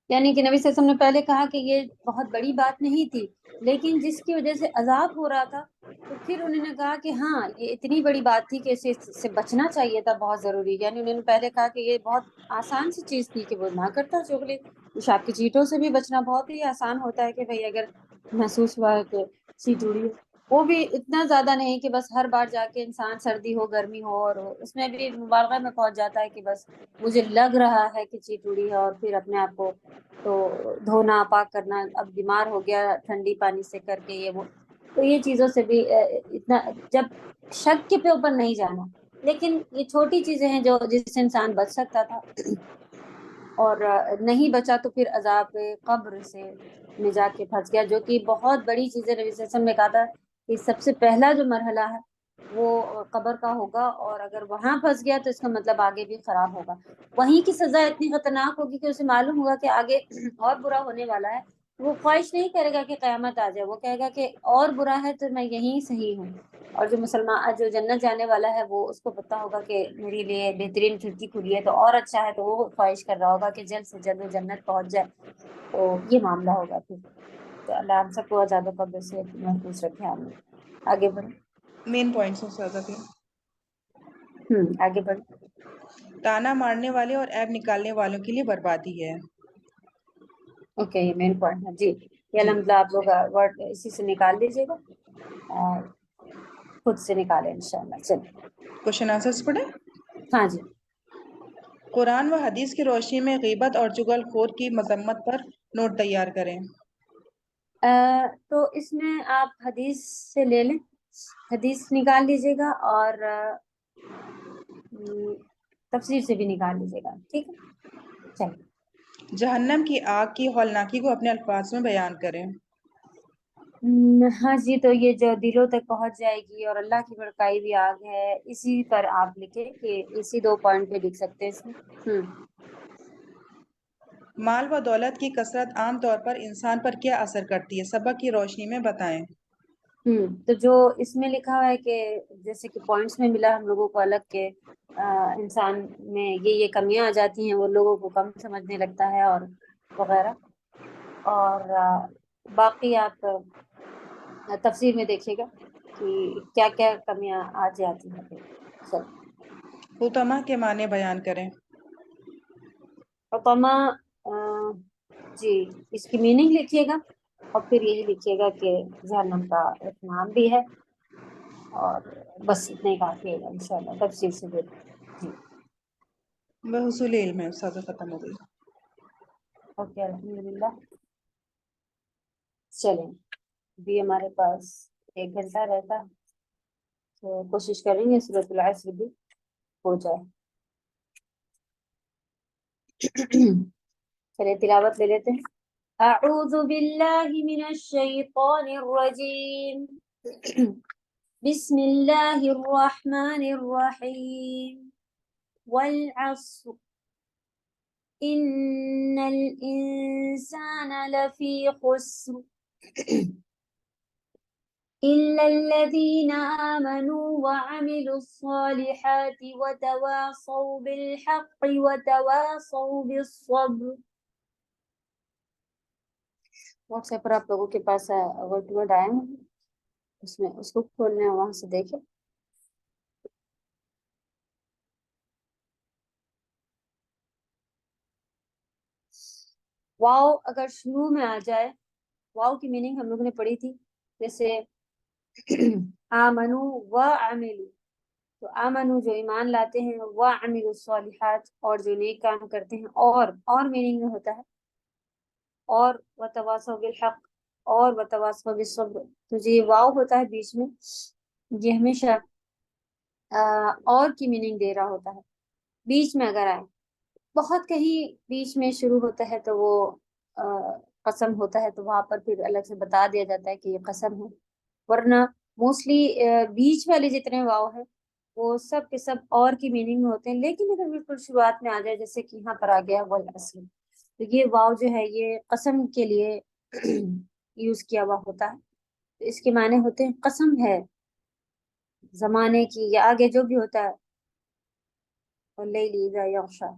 یعنی کہ نبی صلی اللہ علیہ وسلم نے پہلے کہا کہ یہ بہت بڑی بات نہیں تھی، لیکن جس کی وجہ سے عذاب ہو رہا تھا تو پھر انہوں نے کہا کہ ہاں یہ اتنی بڑی بات تھی کہ اس سے بچنا چاہیے تھا، بہت ضروری۔ یعنی انہوں نے پہلے کہا کہ یہ بہت آسان سی چیز تھی کہ وہ نہ کرتا چغلی، پیشاب کی چیٹوں سے بھی بچنا بہت ہی آسان ہوتا ہے کہ بھئی اگر محسوس ہوا ہے کہ چیٹ اڑی ہے، وہ بھی اتنا زیادہ نہیں کہ بس ہر بار جا کے انسان سردی ہو گرمی ہو، اور اس میں بھی مبالغہ میں پہنچ جاتا ہے کہ بس مجھے لگ رہا ہے کہ چیٹ اڑی ہے، اور پھر اپنے آپ کو تو دھونا پاک کرنا، اب بیمار ہو گیا ٹھنڈی پانی سے کر کے یہ وہ، تو یہ چیزوں سے بھی اتنا جب شک کے اوپر نہیں جانا، لیکن یہ چھوٹی چیزیں ہیں جو جس سے انسان بچ سکتا تھا اور نہیں بچا تو پھر عذاب قبر سے میں جا کے پھنس گیا، جو کہ بہت بڑی چیز ہے۔ نبی صلی اللہ علیہ وسلم نے کہا تھا کہ سب سے پہلا جو مرحلہ ہے وہ قبر کا ہوگا، اور اگر وہاں پھنس گیا تو اس کا مطلب آگے بھی خراب ہوگا۔ وہیں کی سزا اتنی خطرناک ہوگی کہ اسے معلوم ہوگا کہ آگے اور برا ہونے والا ہے، وہ خواہش نہیں کرے گا کہ قیامت آ جائے، وہ کہے گا کہ اور برا ہے تو میں یہیں صحیح ہوں۔ اور جو مسلمان جو جنت جانے والا ہے وہ اس کو پتا ہوگا کہ میرے لیے بہترین کھڑکی کھلی ہے تو اور اچھا ہے، تو وہ خواہش کر رہا ہوگا کہ جلد سے جلد وہ جنت پہنچ جائے۔ تو یہ معاملہ ہوگا پھر۔ تو اللہ ہم سب کو عذاب قبر سے محفوظ رکھے، آمین۔ آگے بڑھیں۔ مین پوائنٹس ہیں استاذہ کے۔ آگے بڑھیں۔ تانا مارنے والے اور عیب نکالنے والوں کے لیے بربادی ہے۔ اوکے، یہ مین پوائنٹ ہے جی۔ یہ جی الحمدللہ آپ لوگ ورڈ اسی سے نکال لیجیے گا اور خود سے نکالیں انشاءاللہ۔ چلیے کوشچن آنسرز پڑھیں۔ ہاں جی۔ قرآن و حدیث کی روشنی میں غیبت اور چغل خور کی مذمت پر نوٹ تیار کریں۔ تو اس میں آپ حدیث سے لے لیں، حدیث نکال لیجیے گا اور تفسیر سے بھی نکال لیجیے گا، ٹھیک ہے؟ چلیے۔ جہنم کی آگ کی ہولناکی کو اپنے الفاظ میں بیان کریں۔ ہاں جی، تو یہ جو دلوں تک پہنچ جائے گی اور اللہ کی بھڑکائی ہوئی آگ ہے، اسی پر آپ لکھیں کہ اسی 2 پوائنٹ پہ لکھ سکتے ہیں اس میں۔ مال و دولت کی کثرت عام طور پر انسان پر کیا اثر کرتی ہے، سبق کی روشنی میں بتائیں۔ تو جو اس میں لکھا ہوا ہے کہ جیسے کہ پوائنٹس میں ملا ہم لوگوں کو الگ کے انسان میں یہ کمیاں آ جاتی ہیں، وہ لوگوں کو کم سمجھنے لگتا ہے اور وغیرہ، اور باقی آپ تفسیر میں دیکھیے گا کہ کیا کیا کمیاں آ جاتی ہیں پھر۔ چلیے۔ حطمہ کے معنی بیان کریں۔ حطمہ جی، اس کی میننگ لکھیے گا اور پھر یہی لکھیے گا کہ جہنم کا ایک نام بھی ہے، اور بس اتنا ہی کافی ہے انشاءاللہ تفصیل سے دیکھ۔ جی وہ حصول علم ہے استاذہ، ختم ہو گئی۔ اوکے، الحمدللہ۔ چلیں، ابھی ہمارے پاس 1 گھنٹہ رہتا ہے، تو کوشش کریں گے سورۃ العصر بھی ہو جائے۔ چلیے تلاوت لے لیتے ہیں۔ اعوذ باللہ من الشیطان الرجیم، بسم اللہ الرحمن الرحیم، والعصر ان الانسان لفی خسر إلا الذين آمنوا وعملوا الصالحات وتواصوا بالحق وتواصوا بالصبر۔ واٹس ایپ پر آپ لوگوں کے پاس ورڈ ٹو ورڈ آئے ہیں، اس میں اس کو کھولنے وہاں سے دیکھیں۔ واو اگر شروع میں آ جائے، واو کی میننگ ہم لوگوں نے پڑھی تھی، جیسے آمنو و عملو، تو آمنو جو ایمان لاتے ہیں، وعملوا الصالحات اور جو نیک کام کرتے ہیں، اور میننگ میں ہوتا ہے اور وتواصوا بالحق اور وتواصوا بالصبر، تو جو یہ واو ہوتا ہے بیچ میں، یہ ہمیشہ اور کی میننگ دے رہا ہوتا ہے۔ بیچ میں اگر آئے، بہت کہیں بیچ میں شروع ہوتا ہے تو وہ قسم ہوتا ہے، تو وہاں پر پھر الگ سے بتا دیا جاتا ہے کہ یہ قسم ہے، ورنہ موسٹلی بیچ والے جتنے واو ہیں وہ سب کے سب اور کی میننگ میں ہوتے ہیں، لیکن اگر بالکل شروعات میں آ جائے جیسے کہ یہاں پر آ گیا والعصر، تو یہ واو جو ہے یہ قسم کے لیے یوز کیا ہوا ہوتا ہے، تو اس کے معنی ہوتے ہیں قسم ہے زمانے کی، یا آگے جو بھی ہوتا ہے، واللیل اذا یغشا،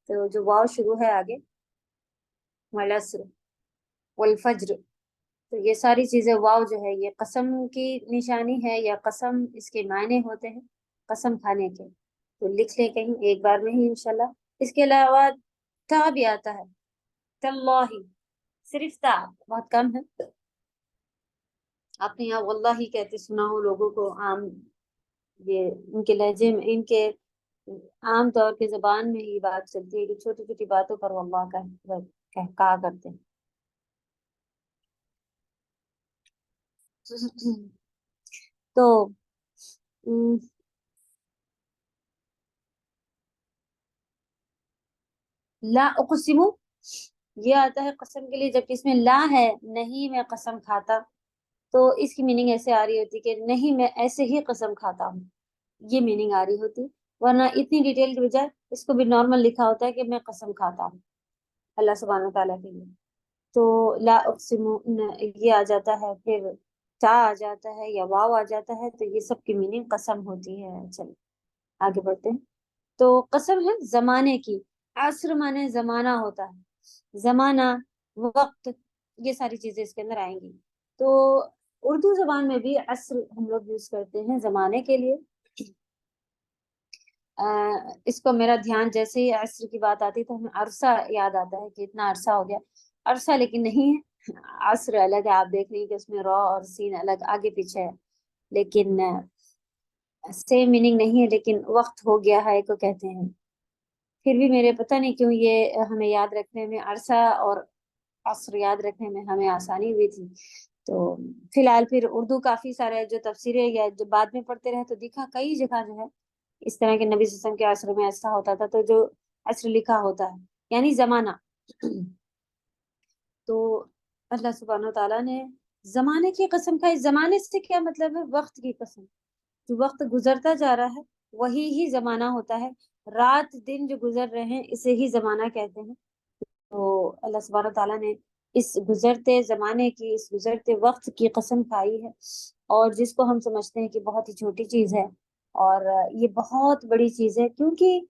تو جو واو شروع ہے آگے، والعصر والفجر، تو یہ ساری چیزیں واو جو ہے یہ قسم کی نشانی ہے، یا قسم اس کے معنی ہوتے ہیں قسم کھانے کے، تو لکھ لیں کہیں ایک بار میں ہی انشاءاللہ۔ اس کے علاوہ تا بھی آتا ہے، تاللہ، صرف تا بہت کم ہے، آپ نے یہاں واللہ کہتے سنا ہو لوگوں کو، عام یہ ان کے لہجے میں، ان کے عام طور کے زبان میں ہی بات چلتی ہے کہ چھوٹی چھوٹی باتوں پر واللہ کہا کرتے ہیں۔ تو لا اقسم یہ آتا ہے قسم کے لیے، جبکہ اس میں لا ہے، نہیں میں قسم کھاتا، تو اس کی میننگ ایسے آ رہی ہوتی کہ نہیں میں ایسے ہی قسم کھاتا ہوں، یہ میننگ آ رہی ہوتی، ورنہ اتنی ڈیٹیل کے بجائے اس کو بھی نارمل لکھا ہوتا ہے کہ میں قسم کھاتا ہوں اللہ سبحانہ و تعالیٰ کے لیے۔ تو لا اقسم یہ آ جاتا ہے، پھر تا آ جاتا ہے یا واو آ جاتا ہے، تو یہ سب کی میننگ قسم ہوتی ہے۔ چلیں آگے بڑھتے ہیں۔ تو قسم ہے زمانے کی، عصر مانے زمانہ ہوتا ہے، زمانہ، وقت، یہ ساری چیزیں اس کے اندر آئیں گی۔ تو اردو زبان میں بھی عصر ہم لوگ یوز کرتے ہیں زمانے کے لیے۔ اس کو میرا دھیان جیسے ہی عصر کی بات آتی تو ہمیں عرصہ یاد آتا ہے کہ اتنا عرصہ ہو گیا، عرصہ لیکن نہیں ہے، عصر الگ ہے، آپ دیکھ رہی ہیں کہ اس میں را اور سین الگ آگے پیچھے ہے، لیکن سیم میننگ نہیں ہے، لیکن وقت ہو گیا ہے کو کہتے ہیں۔ پھر بھی میرے پتہ نہیں کیوں یہ ہمیں یاد رکھنے میں، عرصہ اور عصر یاد رکھنے میں ہمیں آسانی ہوئی تھی۔ تو فی الحال پھر اردو کافی سارے جو تفسیریں یا جو بعد میں پڑھتے رہے تو دیکھا کئی جگہ جو ہے اس طرح کے نبی صلی اللہ علیہ وسلم کے عصر میں ایسا ہوتا تھا، تو جو عصر لکھا ہوتا ہے یعنی زمانہ، تو اللہ سبحانہ و تعالیٰ نے زمانے کی قسم کھائی۔ زمانے سے کیا مطلب ہے؟ وقت کی قسم، جو وقت گزرتا جا رہا ہے وہی ہی زمانہ ہوتا ہے، رات دن جو گزر رہے ہیں اسے ہی زمانہ کہتے ہیں۔ تو اللہ سبحانہ تعالیٰ نے اس گزرتے زمانے کی، اس گزرتے وقت کی قسم کھائی ہے، اور جس کو ہم سمجھتے ہیں کہ بہت ہی چھوٹی چیز ہے، اور یہ بہت بڑی چیز ہے، کیونکہ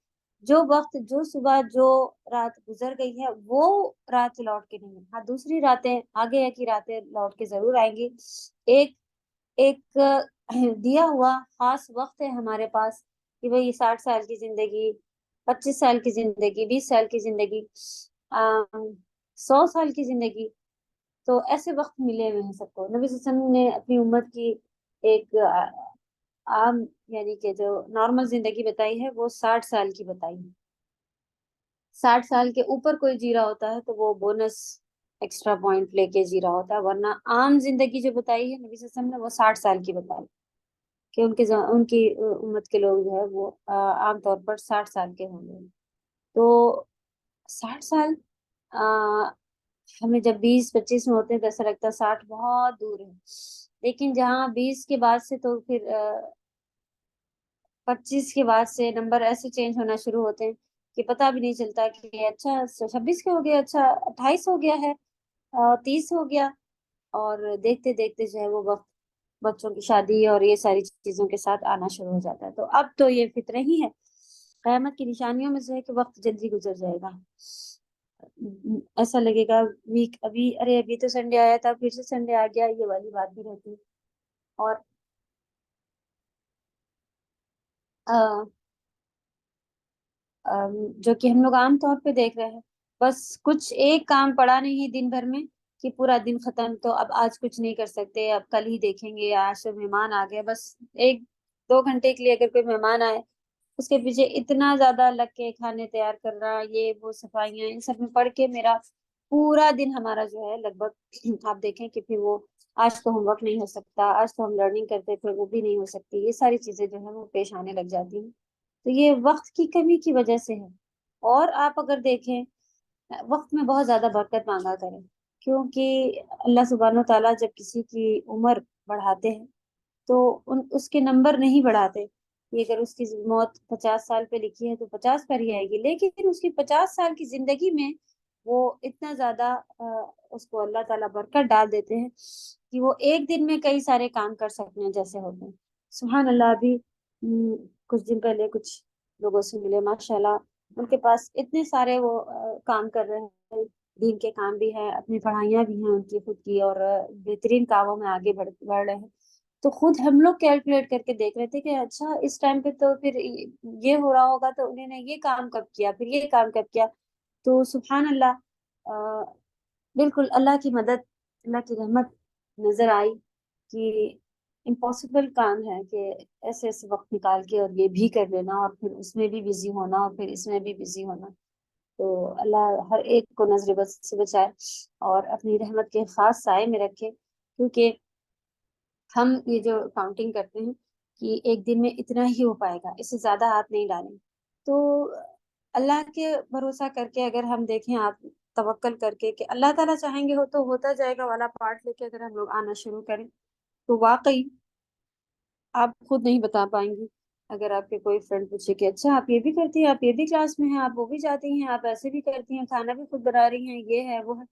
جو وقت، جو صبح، جو رات گزر گئی ہے وہ رات لوٹ کے نہیں، ہاں دوسری راتیں آگے کی راتیں لوٹ کے ضرور آئیں گی۔ ایک ایک دیا ہوا خاص وقت ہے ہمارے پاس کہ بھئی 60 سال کی زندگی، 25 سال کی زندگی، 20 سال کی زندگی، 100 سال کی زندگی، تو ایسے وقت ملے ہوئے ہیں سب کو۔ نبی صلی اللہ علیہ وسلم نے اپنی امت کی ایک عام یعنی کہ جو نارمل زندگی بتائی ہے وہ 60 سال کی بتائی ہے۔ 60 سال کے اوپر کوئی جی رہا ہوتا ہے تو وہ بونس ایکسٹرا پوائنٹ لے کے جی رہا ہوتا ہے، ورنہ عام زندگی جو بتائی ہے نبی صلی اللہ علیہ وسلم نے وہ 60 سال کی بتائی کہ ان کی امت کے لوگ جو ہے وہ عام طور پر 60 سال کے ہوں گے۔ تو 60 سال ہمیں جب 20-25 میں ہوتے ہیں تو ایسا لگتا ہے 60 بہت دور ہے، لیکن جہاں 20 کے بعد سے تو پھر 25 کے بعد سے نمبر ایسے چینج ہونا شروع ہوتے ہیں کہ پتہ بھی نہیں چلتا کہ اچھا 26 کے ہو گیا، اچھا 28 ہو گیا ہے، 30 ہو گیا، اور دیکھتے دیکھتے جو ہے وہ وقت بچوں کی شادی اور یہ ساری چیزوں کے ساتھ آنا شروع ہو جاتا ہے۔ تو اب تو یہ فطرہ ہی ہے، قیامت کی نشانیوں میں سے ہے کہ وقت جلدی گزر جائے گا، ایسا لگے گا ویک ابھی تو سنڈے آیا تھا پھر سے سنڈے آ گیا، یہ والی بات بھی رہتی ہے۔ اور جو کہ ہم لوگ عام طور پہ دیکھ رہے ہیں، بس کچھ ایک کام پڑا نہیں دن بھر میں کہ پورا دن ختم، تو اب آج کچھ نہیں کر سکتے، اب کل ہی دیکھیں گے، آج تو مہمان آ گئے، بس 1-2 گھنٹے کے لیے اگر کوئی مہمان آئے اس کے پیچھے اتنا زیادہ لگ کے کھانے تیار کرنا، یہ وہ صفائیاں، ان سب میں پڑھ کے میرا پورا دن ہمارا جو ہے لگ بھگ آپ دیکھیں کہ پھر وہ آج تو ہوم ورک نہیں ہو سکتا، آج تو ہم لرننگ کرتے تھے وہ بھی نہیں ہو سکتی، یہ ساری چیزیں جو ہیں وہ پیش آنے لگ جاتی ہیں۔ تو یہ وقت کی کمی کی وجہ سے ہے۔ اور آپ اگر دیکھیں وقت میں بہت زیادہ برکت مانگا کریں، کیونکہ اللہ سبحانہ و تعالیٰ جب کسی کی عمر بڑھاتے ہیں تو اس کے نمبر نہیں بڑھاتے کہ اگر اس کی موت 50 سال پہ لکھی ہے تو 50 پر ہی آئے گی، لیکن اس کی 50 سال کی زندگی میں وہ اتنا زیادہ اس کو اللہ تعالیٰ برکت ڈال دیتے ہیں کہ وہ ایک دن میں کئی سارے کام کر سکتے جیسے ہوتے ہیں۔ سبحان اللہ، ابھی کچھ دن پہلے کچھ لوگوں سے ملے، ماشاءاللہ ان کے پاس اتنے سارے وہ کام کر رہے ہیں، دین کے کام بھی ہیں، اپنی پڑھائیاں بھی ہیں ان کی خود کی، اور بہترین کاموں میں آگے بڑھ رہے ہیں۔ تو خود ہم لوگ کیلکولیٹ کر کے دیکھ رہے تھے کہ اچھا اس ٹائم پہ تو پھر یہ ہو رہا ہوگا، تو انہوں نے یہ کام کب کیا، پھر یہ کام کب کیا۔ تو سبحان اللہ، بالکل اللہ کی مدد، اللہ کی رحمت نظر آئی کہ امپاسبل کام ہے کہ ایسے ایسے وقت نکال کے اور یہ بھی کر لینا، اور پھر اس میں بھی بزی ہونا، اور پھر اس میں بھی بزی ہونا۔ تو اللہ ہر ایک کو نظر بد سے بچائے اور اپنی رحمت کے خاص سائے میں رکھے، کیونکہ ہم یہ جو کاؤنٹنگ کرتے ہیں کہ ایک دن میں اتنا ہی ہو پائے گا، اس سے زیادہ ہاتھ نہیں ڈالیں۔ تو اللہ کے بھروسہ کر کے اگر ہم دیکھیں، آپ توکل کر کے کہ اللہ تعالیٰ چاہیں گے ہو تو ہوتا جائے گا والا پارٹ لے کے اگر ہم لوگ آنا شروع کریں تو واقعی آپ خود نہیں بتا پائیں گی. اگر آپ کے کوئی فرینڈ پوچھے کہ اچھا آپ یہ بھی کرتی ہیں، آپ یہ بھی کلاس میں ہیں، آپ وہ بھی جاتی ہیں، آپ ایسے بھی کرتی ہیں، کھانا بھی خود بنا رہی ہیں، یہ ہے وہ ہے،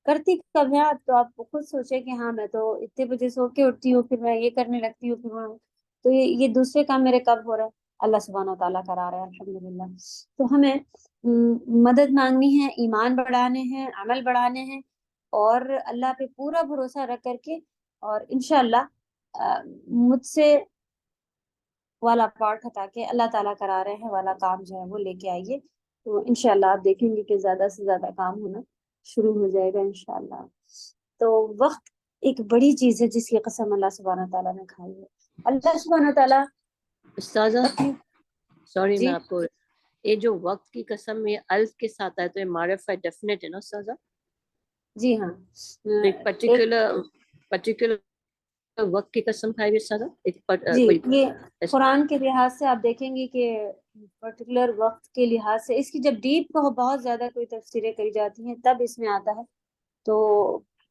کرتی کب ہے آپ؟ تو آپ خود سوچے کہ ہاں میں تو اتنے بجے سو کے اٹھتی ہوں، پھر میں یہ کرنے لگتی ہوں، پھر میں تو یہ دوسرے کام میرے کب ہو رہا ہے؟ اللہ سبحانہ تعالیٰ کرا رہا ہے الحمدللہ. تو ہمیں مدد مانگنی ہے، ایمان بڑھانے ہیں، عمل بڑھانے ہیں، اور اللہ پہ پورا بھروسہ رکھ کر کے، اور انشاءاللہ مجھ سے والا پارٹ ہٹا کے اللہ تعالیٰ کرا رہے ہیں والا کام جو ہے وہ لے کے آئیے، تو انشاءاللہ آپ دیکھیں گے کہ زیادہ سے زیادہ کام ہونا شروع ہو جائے گا انشاءاللہ. تو وقت ایک بڑی چیز ہے جس کی قسم اللہ سبحانہ تعالیٰ نے کھائی ہے. اللہ سبحانہ تعالیٰ استاذہ اپنی سوری میں جی آپ کو یہ جو وقت کی قسم میں الف کے ساتھ آئے تو یہ معرف ہے ڈیفینیٹ ہے نا استاذہ؟ جی ہاں ایک ایک پرٹیکولر وقت کی قسم کھائی ہوئی استاذہ؟ جی کوئی یہ قرآن کے لحاظ سے آپ دیکھیں گے کہ پرٹیکولر وقت کے لحاظ سے اس کی جب ڈیپ کو بہت زیادہ کوئی تفسیریں کری جاتی ہیں تب اس میں آتا ہے تو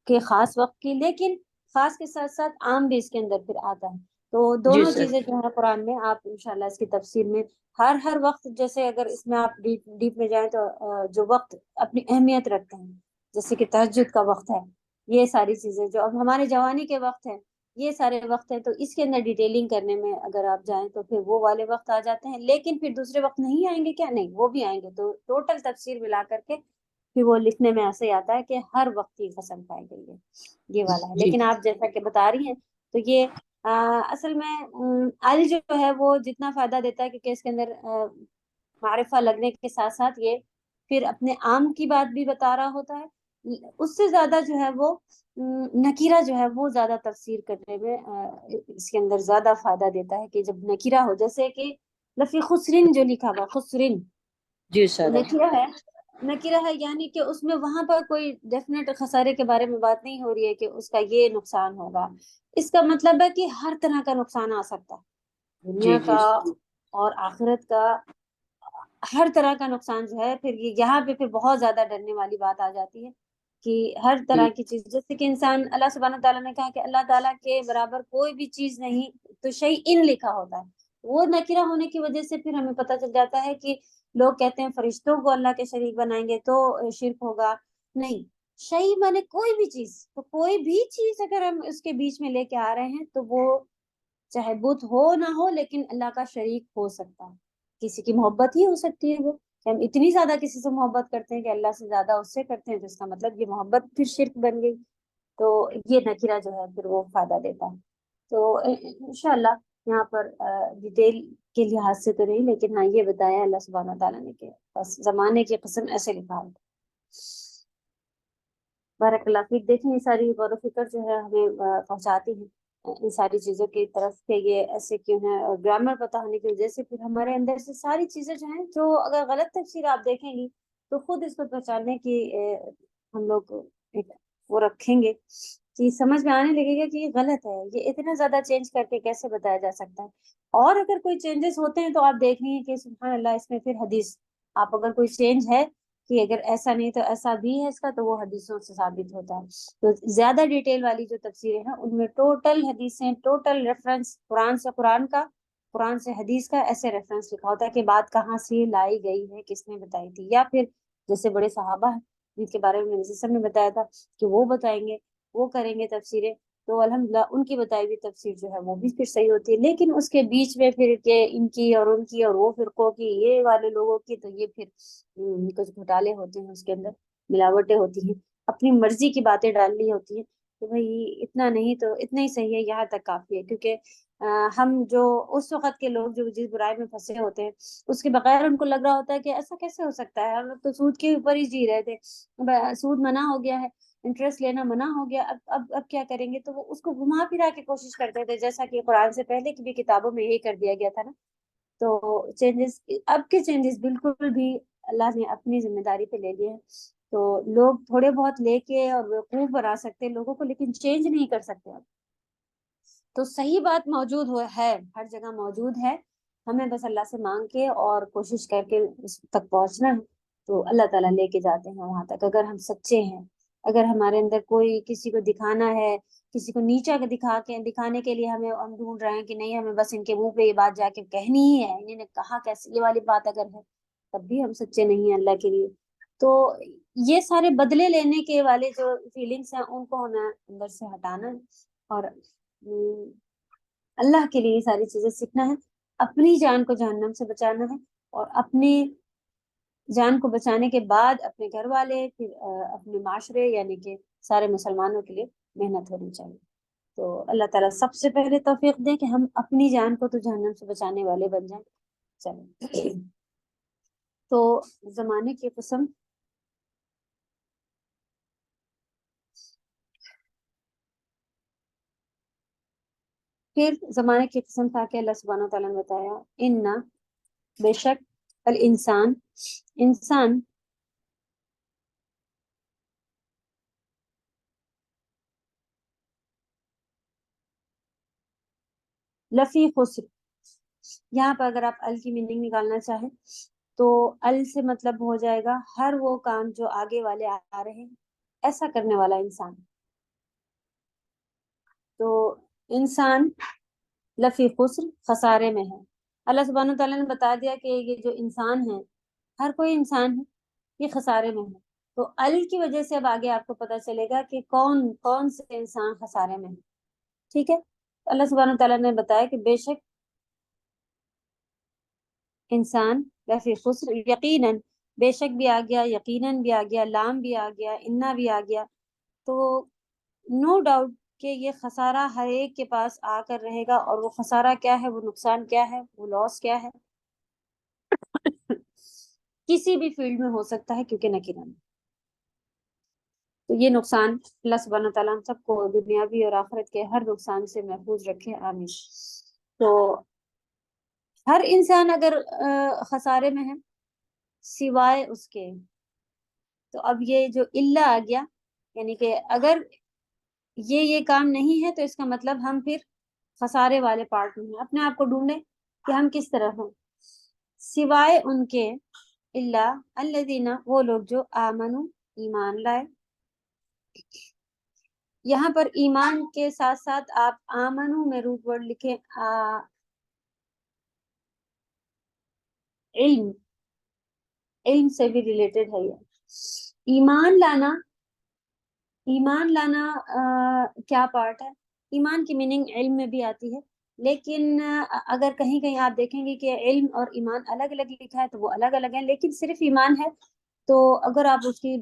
کہ خاص وقت کی، لیکن خاص کے ساتھ ساتھ عام بھی اس کے اندر پھر آتا ہے. تو جی دونوں سر. چیزیں جو ہے قرآن میں آپ انشاءاللہ اس کی تفسیر میں ہر وقت، جیسے اگر اس میں آپ ڈیپ میں جائیں تو جو وقت اپنی اہمیت رکھتے ہیں جیسے کہ تہجد کا وقت ہے، یہ ساری چیزیں جو اب ہمارے جوانی کے وقت ہیں، یہ سارے وقت ہیں، تو اس کے اندر ڈیٹیلنگ کرنے میں اگر آپ جائیں تو پھر وہ والے وقت آ جاتے ہیں. لیکن پھر دوسرے وقت نہیں آئیں گے کیا؟ نہیں، وہ بھی آئیں گے. تو ٹوٹل تفسیر ملا کر کے پھر وہ لکھنے میں ایسے ہی آتا ہے کہ ہر وقت کی قسم کھائی گئی ہے، یہ والا ہے. جی لیکن آپ جیسا کہ بتا رہی ہیں تو یہ اصل میں ال جو ہے وہ جتنا فائدہ دیتا ہے کہ اس کے اندر معرفہ لگنے کے ساتھ ساتھ یہ پھر اپنے عام کی بات بھی بتا رہا ہوتا ہے، اس سے زیادہ جو ہے وہ نکیرہ جو ہے وہ زیادہ تفسیر کرنے میں اس کے اندر زیادہ فائدہ دیتا ہے کہ جب نکیرہ ہو، جیسے کہ لفی خسرن جو لکھا ہوا خسرن، جی وہ سر. نکیرہ ہے یعنی کہ اس میں وہاں پر کوئی ڈیفینیٹ خسارے کے بارے میں بات نہیں ہو رہی ہے کہ اس کا یہ نقصان ہوگا. اس کا مطلب ہے کہ ہر طرح کا نقصان آ سکتا ہے، جی دنیا جی کا اور آخرت کا، ہر طرح کا نقصان جو ہے. پھر یہاں پہ پھر بہت زیادہ ڈرنے والی بات آ جاتی ہے کہ ہر جی طرح کی چیز، جیسے کہ انسان، اللہ سبحانہ تعالیٰ نے کہا کہ اللہ تعالیٰ کے برابر کوئی بھی چیز نہیں، تو شیء لکھا ہوتا ہے. وہ نکرہ ہونے کی وجہ سے پھر ہمیں پتہ چل جاتا ہے کہ لوگ کہتے ہیں فرشتوں کو اللہ کے شریک بنائیں گے تو شرک ہوگا. نہیں، شیء مانے کوئی بھی چیز، تو کوئی بھی چیز اگر ہم اس کے بیچ میں لے کے آ رہے ہیں تو وہ چاہے بت ہو نہ ہو لیکن اللہ کا شریک ہو سکتا ہے. کسی کی محبت ہی ہو سکتی ہے وہ، کہ ہم اتنی زیادہ کسی سے محبت کرتے ہیں کہ اللہ سے زیادہ اس سے کرتے ہیں، تو اس کا مطلب یہ محبت پھر شرک بن گئی. تو یہ نکرہ جو ہے پھر وہ فائدہ دیتا ہے. تو انشاءاللہ یہاں پر ڈیٹیل کے لحاظ سے تو نہیں، لیکن ہاں یہ بتایا اللہ سبحانہ تعالیٰ نے کہ بس زمانے کی قسم ایسے لکھا ہے. بارک اللہ فیک. دیکھیں یہ ساری غور و فکر جو ہے ہمیں پہنچاتی ہیں ان ساری چیزوں کی طرف کہ یہ ایسے کیوں ہیں، اور گرامر پتہ ہونے کی وجہ سے پھر ہمارے اندر سے ساری چیزیں جو ہیں، جو اگر غلط تفسیر آپ دیکھیں گی تو خود اس کو پہچاننے کی ہم لوگ ایک وہ رکھیں گے کہ سمجھ میں آنے لگے گا کہ یہ غلط ہے، یہ اتنا زیادہ چینج کر کے کیسے بتایا جا سکتا ہے. اور اگر کوئی چینجز ہوتے ہیں تو آپ دیکھ لیں کہ سبحان اللہ اس میں پھر حدیث، آپ اگر کوئی چینج ہے کہ اگر ایسا نہیں تو ایسا بھی ہے اس کا، تو وہ حدیثوں سے ثابت ہوتا ہے. تو زیادہ ڈیٹیل والی جو تفسیریں ہیں ان میں ٹوٹل حدیثیں، ٹوٹل ریفرنس قرآن سے قرآن کا، قرآن سے حدیث کا، ایسے ریفرنس لکھا ہوتا ہے کہ بات کہاں سے لائی گئی ہے، کس نے بتائی تھی. یا پھر جیسے بڑے صحابہ ہیں جن کے بارے میں نبی سب نے بتایا تھا کہ وہ بتائیں گے، وہ کریں گے تفسیریں، تو الحمدللہ ان کی بتائی ہوئی تفسیر جو ہے وہ بھی پھر صحیح ہوتی ہے. لیکن اس کے بیچ میں پھر کہ ان کی اور ان کی اور وہ فرقوں کی، یہ والے لوگوں کی، تو یہ پھر کچھ گھوٹالے ہوتے ہیں، اس کے اندر ملاوٹیں ہوتی ہیں، اپنی مرضی کی باتیں ڈال لی ہوتی ہیں کہ بھائی اتنا نہیں تو اتنا ہی صحیح ہے، یہاں تک کافی ہے. کیونکہ ہم جو اس وقت کے لوگ جو جس برائی میں پھنسے ہوتے ہیں، اس کے بغیر ان کو لگ رہا ہوتا ہے کہ ایسا کیسے ہو سکتا ہے، ہم لوگ تو سود کے اوپر ہی جی رہے تھے، سود منع ہو گیا ہے، انٹرسٹ لینا منع ہو گیا، اب کیا کریں گے. تو وہ اس کو گھما پھرا کے کوشش کرتے تھے، جیسا کہ قرآن سے پہلے کی بھی کتابوں میں یہی کر دیا گیا تھا نا. تو چینجز، اب کے چینجز بالکل بھی اللہ نے اپنی ذمہ داری پہ لے لیے ہیں. تو لوگ تھوڑے بہت لے کے اور بیوقوف بنا سکتے ہیں لوگوں کو، لیکن چینج نہیں کر سکتے. اب تو صحیح بات موجود ہے، ہر جگہ موجود ہے. ہمیں بس اللہ سے مانگ کے اور کوشش کر کے اس تک پہنچنا ہے، تو اللہ تعالیٰ لے کے جاتے ہیں وہاں تک، اگر ہم سچے ہیں۔ اگر ہمارے اندر کوئی کسی کو دکھانا ہے، کسی کو نیچا دکھانے کے لیے ہم ڈھونڈ رہے ہیں کہ نہیں ہمیں بس ان کے منہ پہ یہ بات جا کے کہنی ہی ہے، انہوں نے کہا کیسے یہ والی بات اگر ہے، تب بھی ہم سچے نہیں ہیں اللہ کے لیے۔ تو یہ سارے بدلے لینے کے والے جو فیلنگس ہیں ان کو ہمیں اندر سے ہٹانا ہے، اور اللہ کے لیے یہ ساری چیزیں سیکھنا ہے، اپنی جان کو جہنم سے بچانا ہے، اور اپنی جان کو بچانے کے بعد اپنے گھر والے، پھر اپنے معاشرے یعنی کہ سارے مسلمانوں کے لیے محنت ہونی چاہیے۔ تو اللہ تعالیٰ سب سے پہلے توفیق دے کہ ہم اپنی جان کو تو جہنم سے بچانے والے بن جائیں۔ چلیں، تو زمانے کی قسم، پھر زمانے کی قسم تھا کہ اللہ سبحانہ وتعالیٰ نے بتایا اننا، بے شک، الانسان، انسان، لفی خسر، یہاں پر اگر آپ ال کی میننگ نکالنا چاہیں تو ال سے مطلب ہو جائے گا ہر وہ کام جو آگے والے آ رہے ہیں ایسا کرنے والا انسان۔ تو انسان لفی خسر، خسارے میں ہے۔ اللہ سبحانہ تعالیٰ نے بتا دیا کہ یہ جو انسان ہے، ہر کوئی انسان ہے، یہ خسارے میں ہے۔ تو ال کی وجہ سے اب آگے آپ کو پتا چلے گا کہ کون کون سے انسان خسارے میں ہے، ٹھیک ہے۔ اللہ سبحانہ تعالیٰ نے بتایا کہ بے شک انسان لفی خسر، یقیناً، بے شک بھی آ گیا، یقیناً بھی آ گیا، لام بھی آ گیا، انا بھی آ گیا، تو نو ڈاؤٹ کہ یہ خسارہ ہر ایک کے پاس آ کر رہے گا، اور وہ خسارہ کیا ہے، وہ نقصان کیا ہے، وہ لاس کیا ہے، کسی بھی فیلڈ میں ہو سکتا ہے کیونکہ نکیرہ میں۔ تو یہ نقصان اللہ سبحانہ تعالیٰ ہم سب کو دنیاوی اور آخرت کے ہر نقصان سے محفوظ رکھے، آمین۔ تو ہر انسان اگر خسارے میں ہے سوائے اس کے، تو اب یہ جو اللہ آ گیا، یعنی کہ اگر یہ کام نہیں ہے تو اس کا مطلب ہم پھر خسارے والے پارٹ میں ہیں۔ اپنے آپ کو ڈھونڈیں کہ ہم کس طرح ہیں، سوائے ان کے، اللہ الذین، وہ لوگ جو آمنو، ایمان لائے۔ یہاں پر ایمان کے ساتھ ساتھ آپ آمنو میں روٹ ورڈ لکھیں، علم، علم سے بھی ریلیٹڈ ہے یہ۔ ایمان لانا، ایمان لانا کیا پارٹ ہے؟ ایمان کی میننگ علم میں بھی آتی ہے، لیکن اگر کہیں کہیں آپ دیکھیں گے کہ علم اور ایمان الگ الگ لکھا ہے تو وہ الگ الگ ہیں، لیکن صرف ایمان ہے تو اگر آپ اس کی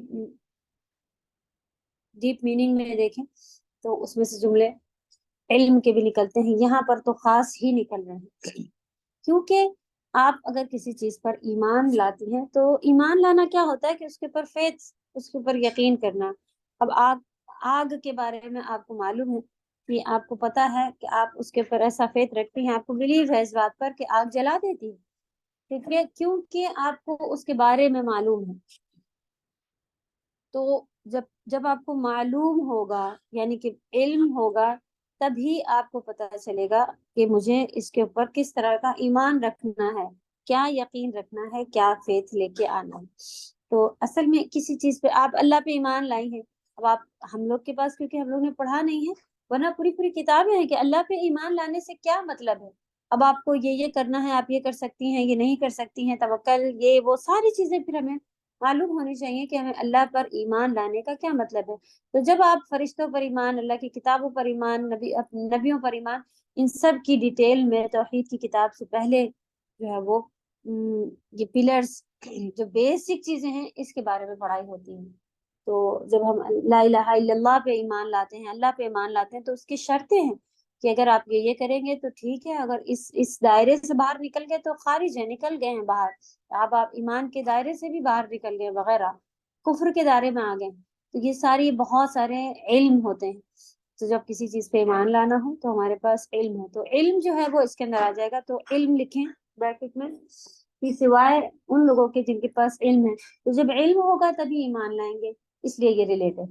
ڈیپ میننگ میں دیکھیں تو اس میں سے جملے علم کے بھی نکلتے ہیں، یہاں پر تو خاص ہی نکل رہے ہیں، کیونکہ آپ اگر کسی چیز پر ایمان لاتی ہیں تو ایمان لانا کیا ہوتا ہے کہ اس کے اوپر فیتھ، اس کے اوپر یقین کرنا۔ اب آگ کے بارے میں آپ کو معلوم ہے کہ آپ کو پتا ہے کہ آپ اس کے اوپر ایسا فیتھ رکھتی ہیں، آپ کو بلیو ہے اس بات پر کہ آگ جلا دیتی ہے، ٹھیک ہے، کیونکہ آپ کو اس کے بارے میں معلوم ہے۔ تو جب آپ کو معلوم ہوگا یعنی کہ علم ہوگا، تبھی آپ کو پتہ چلے گا کہ مجھے اس کے اوپر کس طرح کا ایمان رکھنا ہے، کیا یقین رکھنا ہے، کیا فیتھ لے کے آنا ہے۔ تو اصل میں کسی چیز پہ آپ اللہ پہ ایمان لائی ہیں، اب آپ، ہم لوگ کے پاس کیونکہ ہم لوگ نے پڑھا نہیں ہے، ورنہ پوری پوری کتابیں ہیں کہ اللہ پہ ایمان لانے سے کیا مطلب ہے، اب آپ کو یہ کرنا ہے، آپ یہ کر سکتی ہیں، یہ نہیں کر سکتی ہیں، توکل، یہ وہ ساری چیزیں پھر ہمیں معلوم ہونی چاہیے کہ ہمیں اللہ پر ایمان لانے کا کیا مطلب ہے۔ تو جب آپ فرشتوں پر ایمان، اللہ کی کتابوں پر ایمان، نبیوں پر ایمان، ان سب کی ڈیٹیل میں توحید کی کتاب سے پہلے جو ہے وہ یہ پلرز، جو بیسک چیزیں ہیں، اس کے بارے میں پڑھائی ہوتی ہے۔ تو جب ہم لا الہ الا اللہ پہ ایمان لاتے ہیں، اللہ پہ ایمان لاتے ہیں، تو اس کی شرطیں ہیں کہ اگر آپ یہ کریں گے تو ٹھیک ہے، اگر اس دائرے سے باہر نکل گئے تو خارج ہے، نکل گئے ہیں باہر، اب آپ ایمان کے دائرے سے بھی باہر نکل گئے وغیرہ، کفر کے دائرے میں آ گئے، تو یہ ساری بہت سارے علم ہوتے ہیں۔ تو جب کسی چیز پہ ایمان لانا ہو تو ہمارے پاس علم ہو، تو علم جو ہے وہ اس کے اندر آ جائے گا۔ تو علم لکھیں بریکٹ میں کہ سوائے ان لوگوں کے جن کے پاس علم ہے، تو جب علم ہوگا تبھی ایمان لائیں گے، اس لیے یہ ریلیٹڈ۔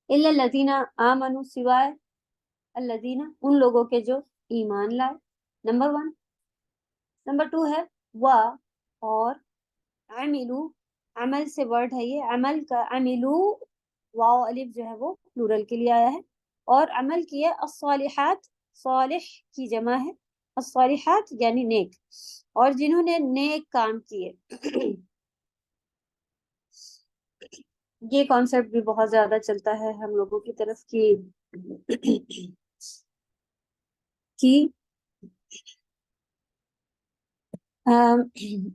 الا الذین آمنوا، سوائے الذین، ان لوگوں کے جو ایمان لائے، نمبر 1۔ نمبر 2 ہے و اور عملو، عمل سے ورڈ ہے یہ، عمل کا عملو واو الف جو ہے وہ پلورل کے لیے آیا ہے، اور عمل کیا الصالحات، صالح کی جمع ہے، الصالحات یعنی نیک، اور جنہوں نے نیک کام کیے۔ یہ کانسیپٹ بھی بہت زیادہ چلتا ہے ہم لوگوں کی طرف کی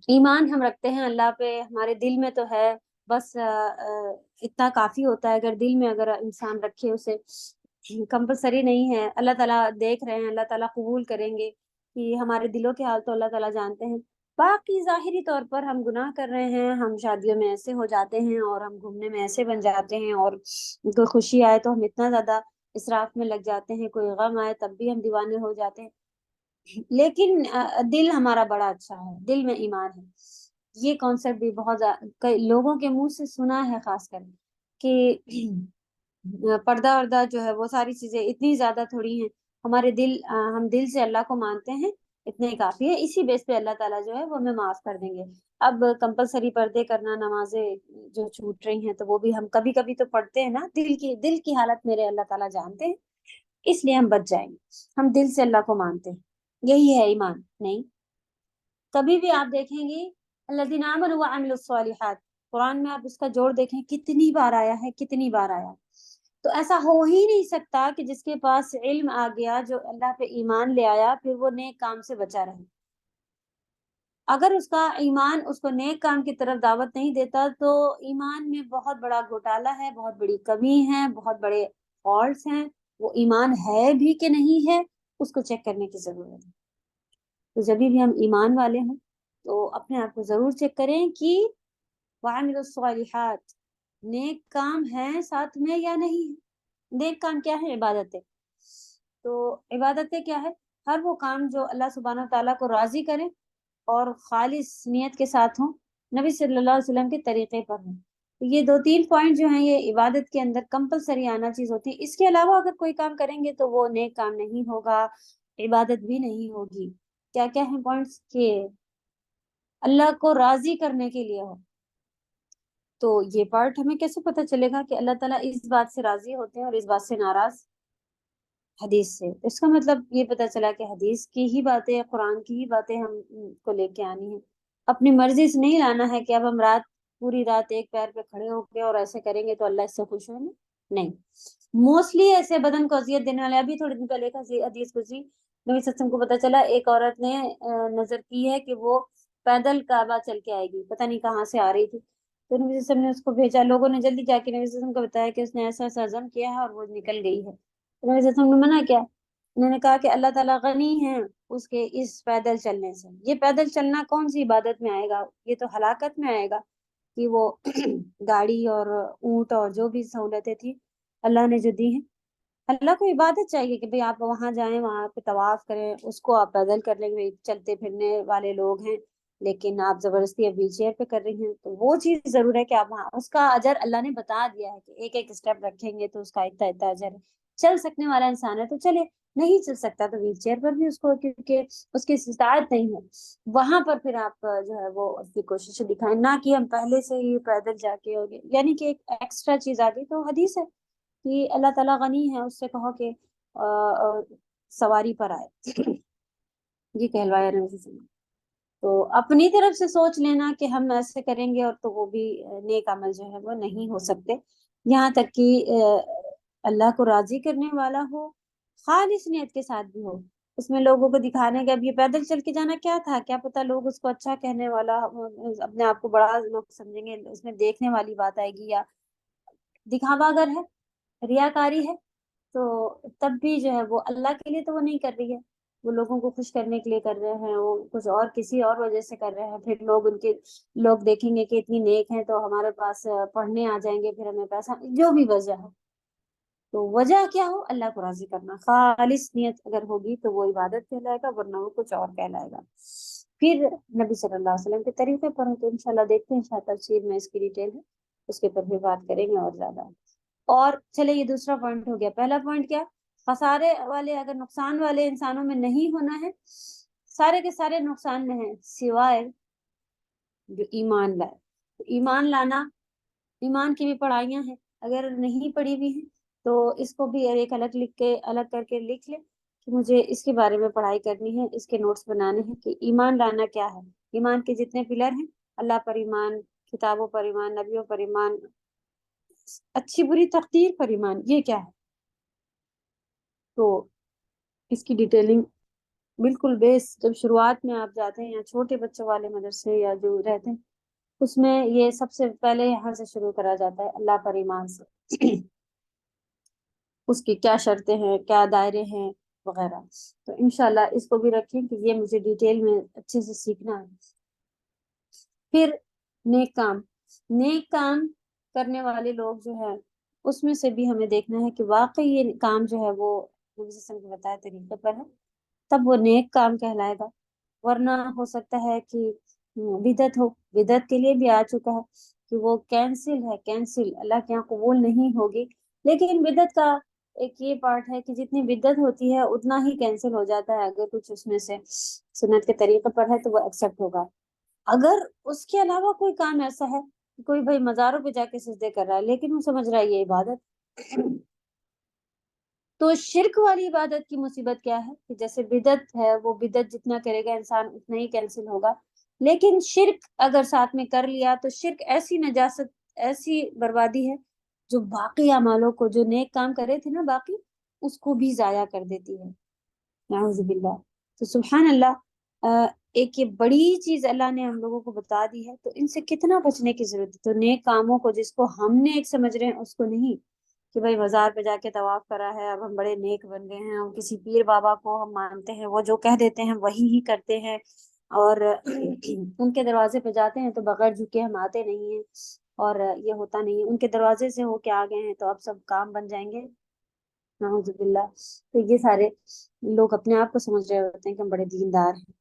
ایمان ہم رکھتے ہیں اللہ پہ، ہمارے دل میں تو ہے، بس اتنا کافی ہوتا ہے، اگر دل میں اگر انسان رکھے اسے، کمپلسری نہیں ہے، اللہ تعالیٰ دیکھ رہے ہیں، اللہ تعالیٰ قبول کریں گے کہ ہمارے دلوں کے حال تو اللہ تعالیٰ جانتے ہیں۔ باقی ظاہری طور پر ہم گناہ کر رہے ہیں، ہم شادیوں میں ایسے ہو جاتے ہیں، اور ہم گھومنے میں ایسے بن جاتے ہیں، اور کوئی خوشی آئے تو ہم اتنا زیادہ اسراف میں لگ جاتے ہیں، کوئی غم آئے تب بھی ہم دیوانے ہو جاتے ہیں، لیکن دل ہمارا بڑا اچھا ہے، دل میں ایمان ہے۔ یہ کانسیپٹ بھی بہت کئی لوگوں کے منہ سے سنا ہے، خاص کر کہ پردہ وردہ جو ہے وہ ساری چیزیں اتنی زیادہ تھوڑی ہیں، ہمارے دل ہم دل سے اللہ کو مانتے ہیں، اتنے ہی کافی ہے، اسی بیس پہ اللہ تعالیٰ جو ہے وہ ہمیں معاف کر دیں گے۔ اب کمپلسری پردے کرنا، نمازیں جو چھوٹ رہی ہیں تو وہ بھی ہم کبھی کبھی تو پڑھتے ہیں نا، دل کی حالت میرے اللہ تعالیٰ جانتے ہیں، اس لیے ہم بچ جائیں گے، ہم دل سے اللہ کو مانتے ہیں، یہی ہے ایمان۔ نہیں، کبھی بھی آپ دیکھیں گے الذین آمنوا وعملوا الصالحات، قرآن میں آپ اس کا جوڑ دیکھیں کتنی بار آیا ہے، کتنی بار آیا ہے، تو ایسا ہو ہی نہیں سکتا کہ جس کے پاس علم آ گیا، جو اللہ پہ ایمان لے آیا، پھر وہ نیک کام سے بچا رہے۔ اگر اس کا ایمان اس کو نیک کام کی طرف دعوت نہیں دیتا تو ایمان میں بہت بڑا گھوٹالا ہے، بہت بڑی کمی ہے، بہت بڑے فالٹس ہیں، وہ ایمان ہے بھی کہ نہیں ہے، اس کو چیک کرنے کی ضرورت ہے۔ تو جب بھی ہم ایمان والے ہوں تو اپنے آپ کو ضرور چیک کریں کہ وَعَمِلُوا الصَّالِحَاتِ، نیک کام ہے ساتھ میں یا نہیں ہے۔ نیک کام کیا ہے؟ عبادتیں۔ تو عبادتیں کیا ہے؟ ہر وہ کام جو اللہ سبحانہ تعالیٰ کو راضی کرے اور خالص نیت کے ساتھ ہوں، نبی صلی اللہ علیہ وسلم کے طریقے پر ہوں۔ تو یہ 2-3 پوائنٹ جو ہیں یہ عبادت کے اندر کمپلسری آنا چیز ہوتی ہے۔ اس کے علاوہ اگر کوئی کام کریں گے تو وہ نیک کام نہیں ہوگا، عبادت بھی نہیں ہوگی۔ کیا کیا ہیں پوائنٹس؟ کہ اللہ کو راضی کرنے کے لیے ہو۔ تو یہ پارٹ ہمیں کیسے پتہ چلے گا کہ اللہ تعالیٰ اس بات سے راضی ہوتے ہیں اور اس بات سے ناراض؟ حدیث سے۔ اس کا مطلب یہ پتہ چلا کہ حدیث کی ہی باتیں، قرآن کی ہی باتیں ہم کو لے کے آنی ہیں، اپنی مرضی سے نہیں لانا ہے کہ اب ہم پوری رات ایک پیر پہ کھڑے ہو کے اور ایسے کریں گے تو اللہ اس سے خوش ہوگا۔ نہیں، موسٹلی ایسے بدن کو اذیت دینے والے، ابھی تھوڑے دن پہلے ایک حدیث گزری، نبی صلی اللہ علیہ وسلم کو پتہ چلا ایک عورت نے نظر کی ہے کہ وہ پیدل کعبہ چل کے آئے گی، پتہ نہیں کہاں سے آ رہی تھی، تو نبی صلی اللہ علیہ وسلم نے اس کو بھیجا، لوگوں نے جلدی جا کے نبی صلی اللہ علیہ وسلم کو بتایا کہ اس نے ایسا ایسا عزم کیا ہے اور وہ نکل گئی ہے۔ نبی صلی اللہ علیہ وسلم نے منع کیا، انہوں نے کہا کہ اللہ تعالیٰ غنی ہے اس کے اس پیدل چلنے سے، یہ پیدل چلنا کون سی عبادت میں آئے گا؟ یہ تو ہلاکت میں آئے گا، کہ وہ گاڑی اور اونٹ اور جو بھی سہولتیں تھی اللہ نے جو دی ہیں، اللہ کو عبادت چاہیے کہ بھئی آپ وہاں جائیں، وہاں پہ طواف کریں، اس کو آپ پیدل کر لیں گے، چلتے پھرنے والے لوگ ہیں، لیکن آپ زبردستی اب ویل چیئر پہ کر رہی ہیں، تو وہ چیز ضرور ہے کہ آپ وہاں، اس کا اجر اللہ نے بتا دیا ہے کہ ایک ایک اسٹیپ رکھیں گے تو اس کا اتنا اتنا اجر ہے۔ چل سکنے والا انسان ہے تو چلے، نہیں چل سکتا تو ویل چیئر پر بھی اس کو، کیونکہ اس کی استطاعت نہیں ہے، وہاں پر پھر آپ جو ہے وہ اپنی کوشش دکھائیں، نہ کہ ہم پہلے سے ہی پیدل جا کے ہوگے، یعنی کہ ایک ایکسٹرا چیز آ گئی۔ تو حدیث ہے کہ اللہ تعالیٰ غنی ہے، اس سے کہو کہ سواری پر آئے، یہ کہلوایا نبی صلی اللہ علیہ وسلم۔ تو اپنی طرف سے سوچ لینا کہ ہم ایسے کریں گے اور تو وہ بھی نیک عمل جو ہے وہ نہیں ہو سکتے، یہاں تک کہ اللہ کو راضی کرنے والا ہو، خالص نیت کے ساتھ بھی ہو، اس میں لوگوں کو دکھانے کا، اب یہ پیدل چل کے جانا کیا تھا، کیا پتہ لوگ اس کو اچھا کہنے والا، اپنے آپ کو بڑا لوگ سمجھیں گے، اس میں دیکھنے والی بات آئے گی، یا دکھاوا اگر ہے، ریاکاری ہے، تو تب بھی جو ہے وہ اللہ کے لیے تو وہ نہیں کر رہی ہے، وہ لوگوں کو خوش کرنے کے لیے کر رہے ہیں، وہ کچھ اور کسی اور وجہ سے کر رہے ہیں، پھر لوگ دیکھیں گے کہ اتنی نیک ہیں تو ہمارے پاس پڑھنے آ جائیں گے، پھر ہمیں پیسہ، جو بھی وجہ ہو، تو وجہ کیا ہو، اللہ کو راضی کرنا، خالص نیت اگر ہوگی تو وہ عبادت کہلائے گا، ورنہ وہ کچھ اور کہلائے گا۔ پھر نبی صلی اللہ علیہ وسلم کے طریقے پر ہوں تو انشاءاللہ دیکھتے ہیں، شاید تفسیر میں اس کی ڈیٹیل ہے، اس کے پر بھی بات کریں گے اور زیادہ۔ اور چلے یہ دوسرا پوائنٹ ہو گیا۔ پہلا پوائنٹ کیا؟ خسارے والے، اگر نقصان والے انسانوں میں نہیں ہونا ہے، سارے کے سارے نقصان میں ہیں سوائے جو ایمان لائے. تو ایمان لانا، ایمان کی بھی پڑھائیاں ہیں، اگر نہیں پڑھی ہوئی ہیں تو اس کو بھی ایک الگ کر کے لکھ لیں کہ مجھے اس کے بارے میں پڑھائی کرنی ہے، اس کے نوٹس بنانے ہیں کہ ایمان لانا کیا ہے. ایمان کے جتنے پلر ہیں، اللہ پر ایمان، کتابوں پر ایمان، نبیوں پر ایمان، اچھی بری تقدیر پر ایمان، یہ کیا ہے. تو اس کی ڈیٹیلنگ بالکل بیس جب شروعات میں آپ جاتے ہیں یا چھوٹے بچوں والے مدرسے یا جو رہتے ہیں اس میں یہ سب سے پہلے یہاں سے شروع کرا جاتا ہے، اللہ پر ایمان سے. اس کی کیا شرطیں ہیں، کیا دائرے ہیں وغیرہ. تو انشاءاللہ اس کو بھی رکھیں کہ یہ مجھے ڈیٹیل میں اچھے سے سیکھنا ہے. پھر نیک کام کرنے والے لوگ جو ہے اس میں سے بھی ہمیں دیکھنا ہے کہ واقعی یہ کام جو ہے وہ نبی صلی اللہ علیہ وسلم کے بتائے طریقے پر ہے، تب وہ نیک کام کہلائے گا. ورنہ ہو سکتا ہے کہ بدعت ہو، بدعت کے لیے بھی آ چکا ہے کہ وہ کینسل ہے، کینسل اللہ کے یہاں قبول نہیں ہوگی. لیکن بدعت کا ایک یہ پارٹ ہے کہ جتنی بدعت ہوتی ہے اتنا ہی کینسل ہو جاتا ہے. اگر کچھ اس میں سے سنت کے طریقے پر ہے تو وہ ایکسیپٹ ہوگا. اگر اس کے علاوہ کوئی کام ایسا ہے کہ کوئی بھائی مزاروں پہ جا کے سجدے کر رہا ہے لیکن وہ سمجھ رہا ہے یہ عبادت، تو شرک والی عبادت کی مصیبت کیا ہے کہ جیسے بدعت ہے، وہ بدعت جتنا کرے گا انسان اتنا ہی کینسل ہوگا. لیکن شرک اگر ساتھ میں کر لیا تو شرک ایسی نجاست، ایسی بربادی ہے جو باقی اعمالوں کو، جو نیک کام کرے تھے نا باقی، اس کو بھی ضائع کر دیتی ہے. نعوذ باللہ. تو سبحان اللہ، ایک یہ بڑی چیز اللہ نے ہم لوگوں کو بتا دی ہے، تو ان سے کتنا بچنے کی ضرورت ہے. تو نیک کاموں کو جس کو ہم نیک سمجھ رہے ہیں اس کو نہیں کہ بھائی مزار پہ جا کے طواف کرا ہے اب ہم بڑے نیک بن گئے ہیں، ہم کسی پیر بابا کو ہم مانتے ہیں، وہ جو کہہ دیتے ہیں وہی ہی کرتے ہیں، اور ان کے دروازے پہ جاتے ہیں تو بغیر جھکے ہم آتے نہیں ہیں، اور یہ ہوتا نہیں ہے، ان کے دروازے سے ہو کے آ گئے ہیں تو اب سب کام بن جائیں گے. نعوذ باللہ. تو یہ سارے لوگ اپنے آپ کو سمجھ رہے ہوتے ہیں کہ ہم بڑے دیندار ہیں،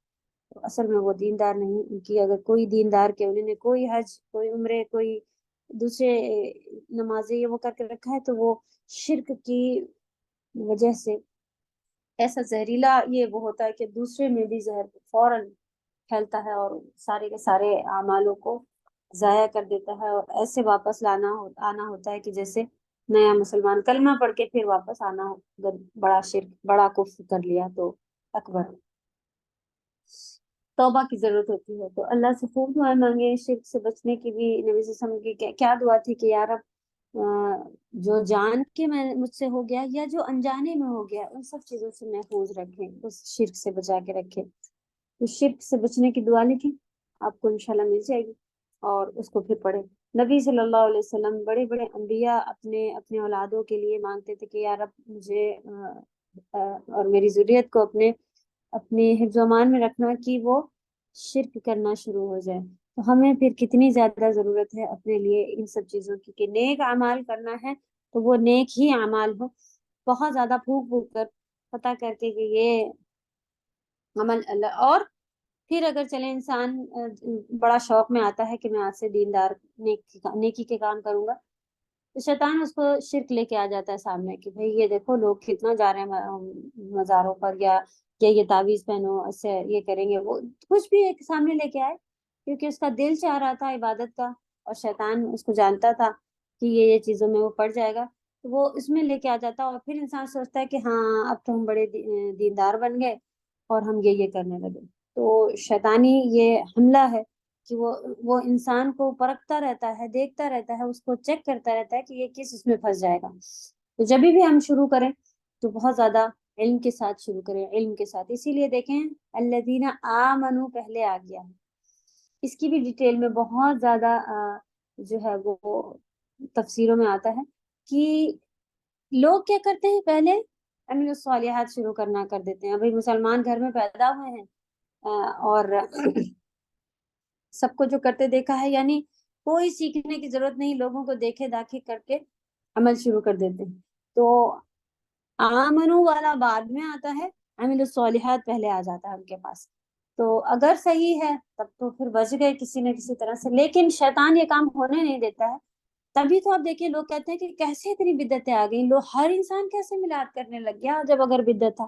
تو اصل میں وہ دیندار نہیں. ان کی اگر کوئی دیندار کے انہوں نے کوئی حج، کوئی عمرے، کوئی دوسرے نمازیں یہ وہ کر کے رکھا ہے تو وہ شرک کی وجہ سے ایسا زہریلا یہ وہ ہوتا ہے کہ دوسرے میں بھی زہر فوراً پھیلتا ہے اور سارے کے سارے اعمالوں کو ضائع کر دیتا ہے، اور ایسے واپس آنا ہوتا ہے کہ جیسے نیا مسلمان کلمہ پڑھ کے پھر واپس آنا ہو. اگر بڑا شرک، بڑا کفر کر لیا تو اکبر توبہ کی ضرورت ہوتی ہے. تو اللہ سے خوب دعائیں مانگے شرک سے بچنے کی بھی. نبی صلی اللہ علیہ وسلم کی کیا دعا تھی کہ یا رب جو جان کے میں مجھ سے ہو گیا یا جو انجانے میں ہو گیا ان سب چیزوں سے محفوظ رکھیں، اس شرک سے بچا کے رکھیں. تو شرک سے بچنے کی دعا لکھیں، آپ کو انشاءاللہ مل جائے گی، اور اس کو پھر پڑھیں. نبی صلی اللہ علیہ وسلم بڑے بڑے انبیاء اپنے اولادوں کے لیے مانگتے تھے کہ یا رب مجھے اور میری ذریت کو اپنے حفظ و امان میں رکھنا کہ وہ شرک کرنا شروع ہو جائے. تو ہمیں پھر کتنی زیادہ ضرورت ہے اپنے لیے ان سب چیزوں کی کہ نیک اعمال کرنا ہے تو وہ نیک ہی اعمال ہو. بہت زیادہ پھونک پھونک کر پتہ کر کے کہ یہ عمل اللہ، اور پھر اگر چلے انسان بڑا شوق میں آتا ہے کہ میں آج سے دیندار نیکی کے کام کروں گا، تو شیطان اس کو شرک لے کے آ جاتا ہے سامنے کہ بھئی یہ دیکھو لوگ کتنا جا رہے ہیں مزاروں پر، یا یہ تعویذ پہنو، اس سے یہ کریں گے، وہ کچھ بھی ایک سامنے لے کے آئے کیونکہ اس کا دل چاہ رہا تھا عبادت کا، اور شیطان اس کو جانتا تھا کہ یہ چیزوں میں وہ پڑ جائے گا، تو وہ اس میں لے کے آ جاتا. اور پھر انسان سوچتا ہے کہ ہاں اب تو ہم بڑے دیندار بن گئے اور ہم یہ کرنے لگے. تو شیطانی یہ حملہ ہے کہ وہ انسان کو پرکھتا رہتا ہے، دیکھتا رہتا ہے، اس کو چیک کرتا رہتا ہے کہ یہ کس اس میں پھنس جائے گا. تو جب بھی ہم شروع کریں تو بہت زیادہ علم کے ساتھ شروع کریں، علم کے ساتھ. اسی لیے دیکھیں الذین آمنوا پہلے آ گیا ہے. اس کی بھی ڈیٹیل میں بہت زیادہ جو ہے وہ تفسیروں میں آتا ہے کہ لوگ کیا کرتے ہیں پہلے عمل الصالحات شروع کرنا کر دیتے ہیں. ابھی مسلمان گھر میں پیدا ہوئے ہیں اور سب کو جو کرتے دیکھا ہے، یعنی کوئی سیکھنے کی ضرورت نہیں، لوگوں کو دیکھے داکھے کر کے عمل شروع کر دیتے ہیں. تو آمنو والا بعد میں آتا ہے، عمل الصالحات پہلے آ جاتا ہے ان کے پاس. تو اگر صحیح ہے تب تو پھر بچ گئے کسی نہ کسی طرح سے، لیکن شیطان یہ کام ہونے نہیں دیتا ہے. تبھی تو آپ دیکھیے لوگ کہتے ہیں کہ کیسے اتنی بدعتیں آ گئیں، لوگ ہر انسان کیسے میلاد کرنے لگ گیا جب اگر بدعت تھا.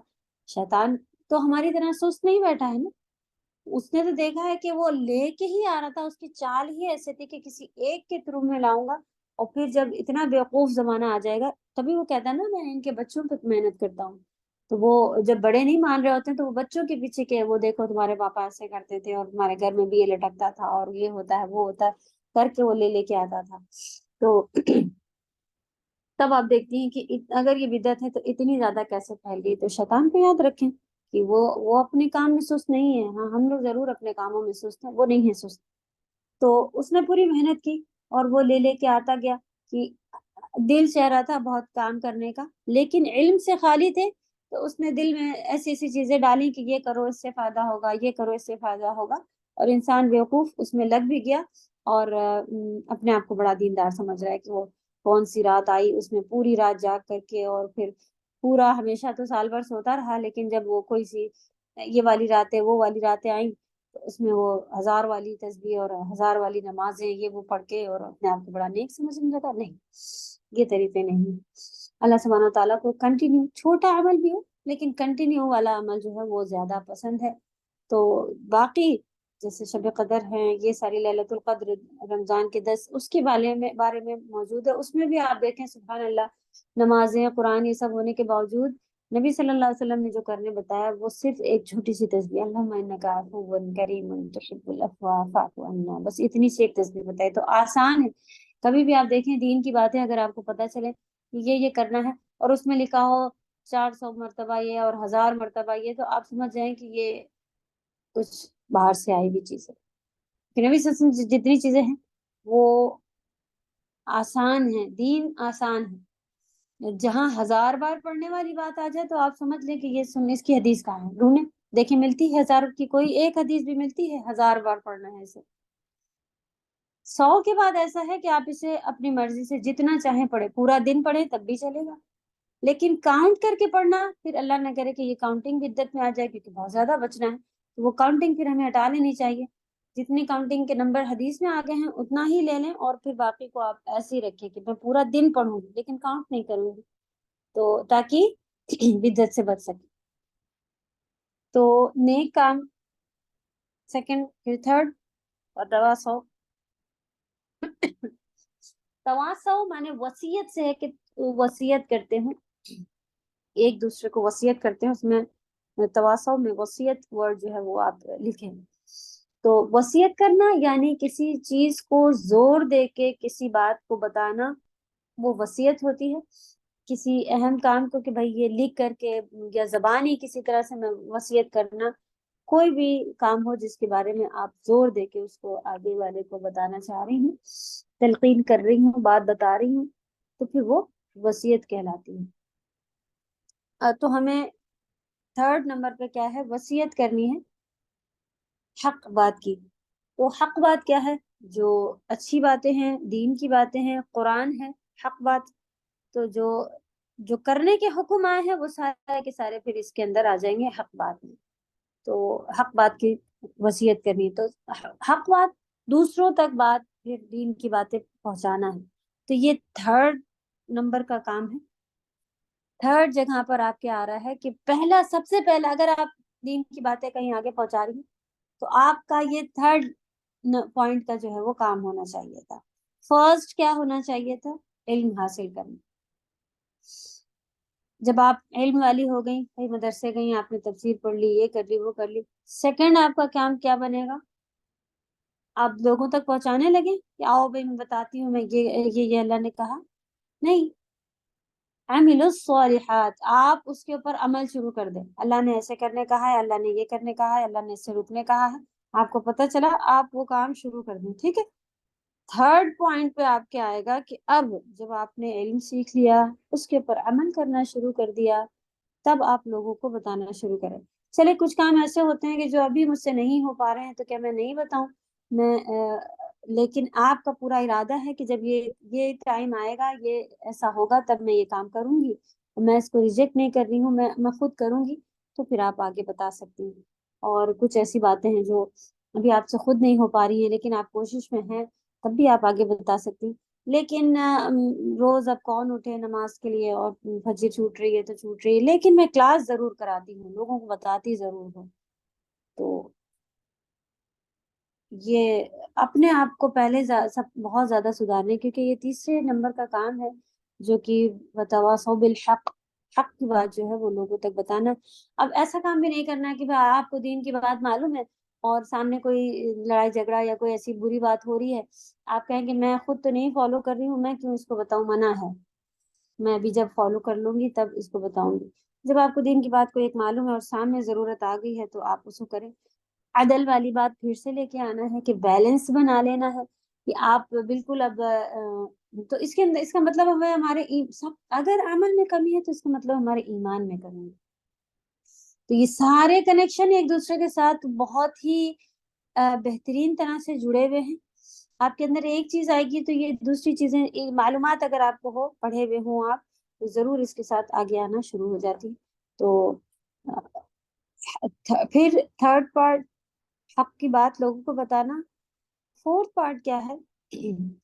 شیطان تو ہماری طرح سست نہیں بیٹھا ہے نا، اس نے تو دیکھا ہے کہ وہ لے کے ہی آ رہا تھا، اس کی چال ہی ایسے تھی کہ کسی ایک کے تھرو میں لاؤں گا، اور پھر جب اتنا بیوقوف زمانہ آ جائے گا تبھی وہ کہتا ہے نا میں ان کے بچوں پہ محنت کرتا ہوں. تو وہ جب بڑے نہیں مان رہے ہوتے ہیں تو وہ بچوں کے پیچھے کہ وہ دیکھو تمہارے پاپا ایسے کرتے تھے اور تمہارے گھر میں بھی یہ لٹکتا تھا اور یہ ہوتا ہے وہ ہوتا ہے کر کے وہ لے کے آتا تھا. تو تب آپ دیکھتی ہیں کہ اگر یہ بدعت ہے تو اتنی زیادہ کیسے پھیل گئی. تو شیطان کو یاد رکھیں کہ وہ اپنے کام میں سست نہیں ہے. ہاں ہم لوگ ضرور اپنے کاموں میں سست ہیں، وہ نہیں ہے سست. تو اس نے پوری محنت کی اور وہ لے کے آتا گیا کہ دل چاہ رہا تھا بہت کام کرنے کا، لیکن علم سے خالی تھے. تو اس نے دل میں ایسی ایسی چیزیں ڈالی کہ یہ کرو اس سے فائدہ ہوگا، یہ کرو اس سے فائدہ ہوگا، اور انسان بیوقوف اس میں لگ بھی گیا اور اپنے آپ کو بڑا دیندار سمجھ رہا ہے کہ وہ کون سی رات آئی اس میں پوری رات جاگ کر کے، اور پھر پورا ہمیشہ تو سال بھر سوتا رہا، لیکن جب وہ کوئی سی یہ والی راتیں وہ والی راتیں آئیں تو اس میں وہ 1000 والی تسبیح اور 1000 والی نمازیں یہ وہ پڑھ کے اور اپنے آپ کو بڑا نیک سمجھنے لگا. نہیں، یہ طریقے نہیں. اللہ سبحانہ تعالیٰ کو کنٹینیو چھوٹا عمل بھی ہو لیکن کنٹینیو والا عمل جو ہے وہ زیادہ پسند ہے. تو باقی جیسے شب قدر ہیں، یہ ساری لیلۃ القدر رمضان کے 10 اس کے بارے میں موجود ہے. اس میں بھی آپ دیکھیں سبحان اللہ، نمازیں قرآن یہ سب ہونے کے باوجود نبی صلی اللہ علیہ وسلم نے جو کرنے بتایا وہ صرف ایک چھوٹی سی تسبیح اللہم انک عفو کریم تحب العفو فاعف عنا، بس اتنی سی ایک تسبیح بتائی. تو آسان ہے. کبھی بھی آپ دیکھیں دین کی باتیں اگر آپ کو پتہ چلے کہ یہ کرنا ہے اور اس میں لکھا ہو 400 مرتبہ یہ اور 1000 مرتبہ یہ، تو آپ سمجھ جائیں کہ یہ کچھ باہر سے آئی ہوئی چیز ہے. کہ نبی صلی اللہ علیہ وسلم سے جتنی چیزیں ہیں وہ آسان ہیں، دین آسان ہے. جہاں 1000 بار پڑھنے والی بات آ جائے تو آپ سمجھ لیں کہ یہ اس کی حدیث کہاں ہے، ڈھونڈیں دیکھیں ملتی ہے 1000 کی کوئی ایک حدیث بھی ملتی ہے 1000 بار پڑھنا ہے اسے. 100 کے بعد ایسا ہے کہ آپ اسے اپنی مرضی سے جتنا چاہیں پڑھیں، پورا دن پڑھیں تب بھی چلے گا، لیکن کاؤنٹ کر کے پڑھنا پھر اللہ نہ کرے کہ یہ کاؤنٹنگ بدعت میں آ جائے کیونکہ بہت زیادہ بچنا ہے. تو وہ کاؤنٹنگ پھر ہمیں ہٹا لینی چاہیے. جتنی کاؤنٹنگ کے نمبر حدیث میں آگے ہیں اتنا ہی لے لیں، اور پھر باقی کو آپ ایسے ہی رکھیں کہ میں پورا دن پڑھوں گی لیکن کاؤنٹ نہیں کروں گی، تو تاکہ بدعت سے بچ سکے. تو نیک کام سیکنڈ، پھر تھرڈ، اور تواصو. تواصو مانے وصیت سے ہے کہ وصیت کرتے ہیں ایک دوسرے کو، وصیت کرتے ہیں. اس میں تواصو میں وصیت ورڈ جو ہے وہ آپ لکھیں. تو وصیت کرنا یعنی کسی چیز کو زور دے کے کسی بات کو بتانا، وہ وصیت ہوتی ہے. کسی اہم کام کو کہ بھائی یہ لکھ کر کے یا زبانی کسی طرح سے میں وصیت کرنا، کوئی بھی کام ہو جس کے بارے میں آپ زور دے کے اس کو آگے والے کو بتانا چاہ رہی ہوں، تلقین کر رہی ہوں، بات بتا رہی ہوں، تو پھر وہ وصیت کہلاتی ہے. تو ہمیں تھرڈ نمبر پہ کیا ہے؟ وصیت کرنی ہے حق بات کی. تو حق بات کیا ہے؟ جو اچھی باتیں ہیں، دین کی باتیں ہیں، قرآن ہے حق بات. تو جو کرنے کے حکم آئے ہیں وہ سارے کے سارے پھر اس کے اندر آ جائیں گے حق بات میں. تو حق بات کی وصیت کرنی، تو حق بات دوسروں تک بات پھر دین کی باتیں پہنچانا ہے. تو یہ تھرڈ نمبر کا کام ہے. تھرڈ جگہ پر آپ کے آ رہا ہے کہ پہلا، سب سے پہلا اگر آپ دین کی باتیں کہیں آگے پہنچا رہی ہیں تو آپ کا یہ تھرڈ پوائنٹ کا جو ہے وہ کام ہونا چاہیے تھا. فرسٹ کیا ہونا چاہیے تھا؟ علم حاصل کرنا. جب آپ علم والی ہو گئی، کہیں مدرسے گئی، آپ نے تفسیر پڑھ لی، یہ کر لی وہ کر لی، سیکنڈ آپ کا کام کیا بنے گا؟ آپ لوگوں تک پہنچانے لگے کہ آؤ بھائی میں بتاتی ہوں، میں یہ اللہ نے کہا. نہیں، عملوا الصالحات، آپ اس کے اوپر عمل شروع کر دیں. اللہ نے ایسے کرنے کہا ہے، اللہ نے یہ کرنے کہا ہے، اللہ نے اس سے رکنے کہا ہے، آپ کو پتہ چلا، آپ وہ کام شروع کر دیں. ٹھیک ہے. تھرڈ پوائنٹ پہ آپ کیا آئے گا کہ اب جب آپ نے علم سیکھ لیا، اس کے اوپر عمل کرنا شروع کر دیا، تب آپ لوگوں کو بتانا شروع کریں. چلے کچھ کام ایسے ہوتے ہیں کہ جو ابھی مجھ سے نہیں ہو پا رہے ہیں تو کیا میں نہیں بتاؤں؟ میں لیکن آپ کا پورا ارادہ ہے کہ جب یہ ٹائم آئے گا، یہ ایسا ہوگا، تب میں یہ کام کروں گی، میں اس کو ریجیکٹ نہیں کر رہی ہوں، میں خود کروں گی، تو پھر آپ آگے بتا سکتی ہیں. اور کچھ ایسی باتیں ہیں جو ابھی آپ سے خود نہیں ہو پا رہی ہیں لیکن آپ کوشش میں ہیں، تب بھی آپ آگے بتا سکتی ہیں. لیکن روز اب کون اٹھے نماز کے لیے، اور فجر چھوٹ رہی ہے تو چھوٹ رہی ہے، لیکن میں کلاس ضرور کراتی ہوں، لوگوں کو بتاتی ضرور ہوں. تو یہ اپنے آپ کو پہلے سب بہت زیادہ سدھارنے، کیونکہ یہ تیسرے نمبر کا کام ہے جو کہ وتواصوا بالحق، حق کی بات جو ہے وہ لوگوں تک بتانا. اب ایسا کام بھی نہیں کرنا کہ بھائی آپ کو دین کی بات معلوم ہے اور سامنے کوئی لڑائی جھگڑا یا کوئی ایسی بری بات ہو رہی ہے، آپ کہیں کہ میں خود تو نہیں فالو کر رہی ہوں، میں کیوں اس کو بتاؤں، منع ہے، میں بھی جب فالو کر لوں گی تب اس کو بتاؤں گی. جب آپ کو دین کی بات کو ایک معلوم ہے اور سامنے ضرورت آ گئی ہے تو آپ اس کو کریں. عدل والی بات پھر سے لے کے آنا ہے کہ بیلنس بنا لینا ہے کہ آپ بالکل اب تو اس کے اندر اس کا مطلب ہمیں ہمارے سب اگر عمل میں کمی ہے تو اس کا مطلب ہمارے ایمان میں کمی ہے. تو یہ سارے کنیکشن ایک دوسرے کے ساتھ بہت ہی بہترین طرح سے جڑے ہوئے ہیں. آپ کے اندر ایک چیز آئے گی تو یہ دوسری چیزیں معلومات اگر آپ کو ہو، پڑھے ہوئے ہوں آپ، تو ضرور اس کے ساتھ آگے آنا شروع ہو جاتی. تو پھر تھرڈ پارٹ حق کی بات لوگوں کو بتانا. فورتھ پارٹ کیا ہے؟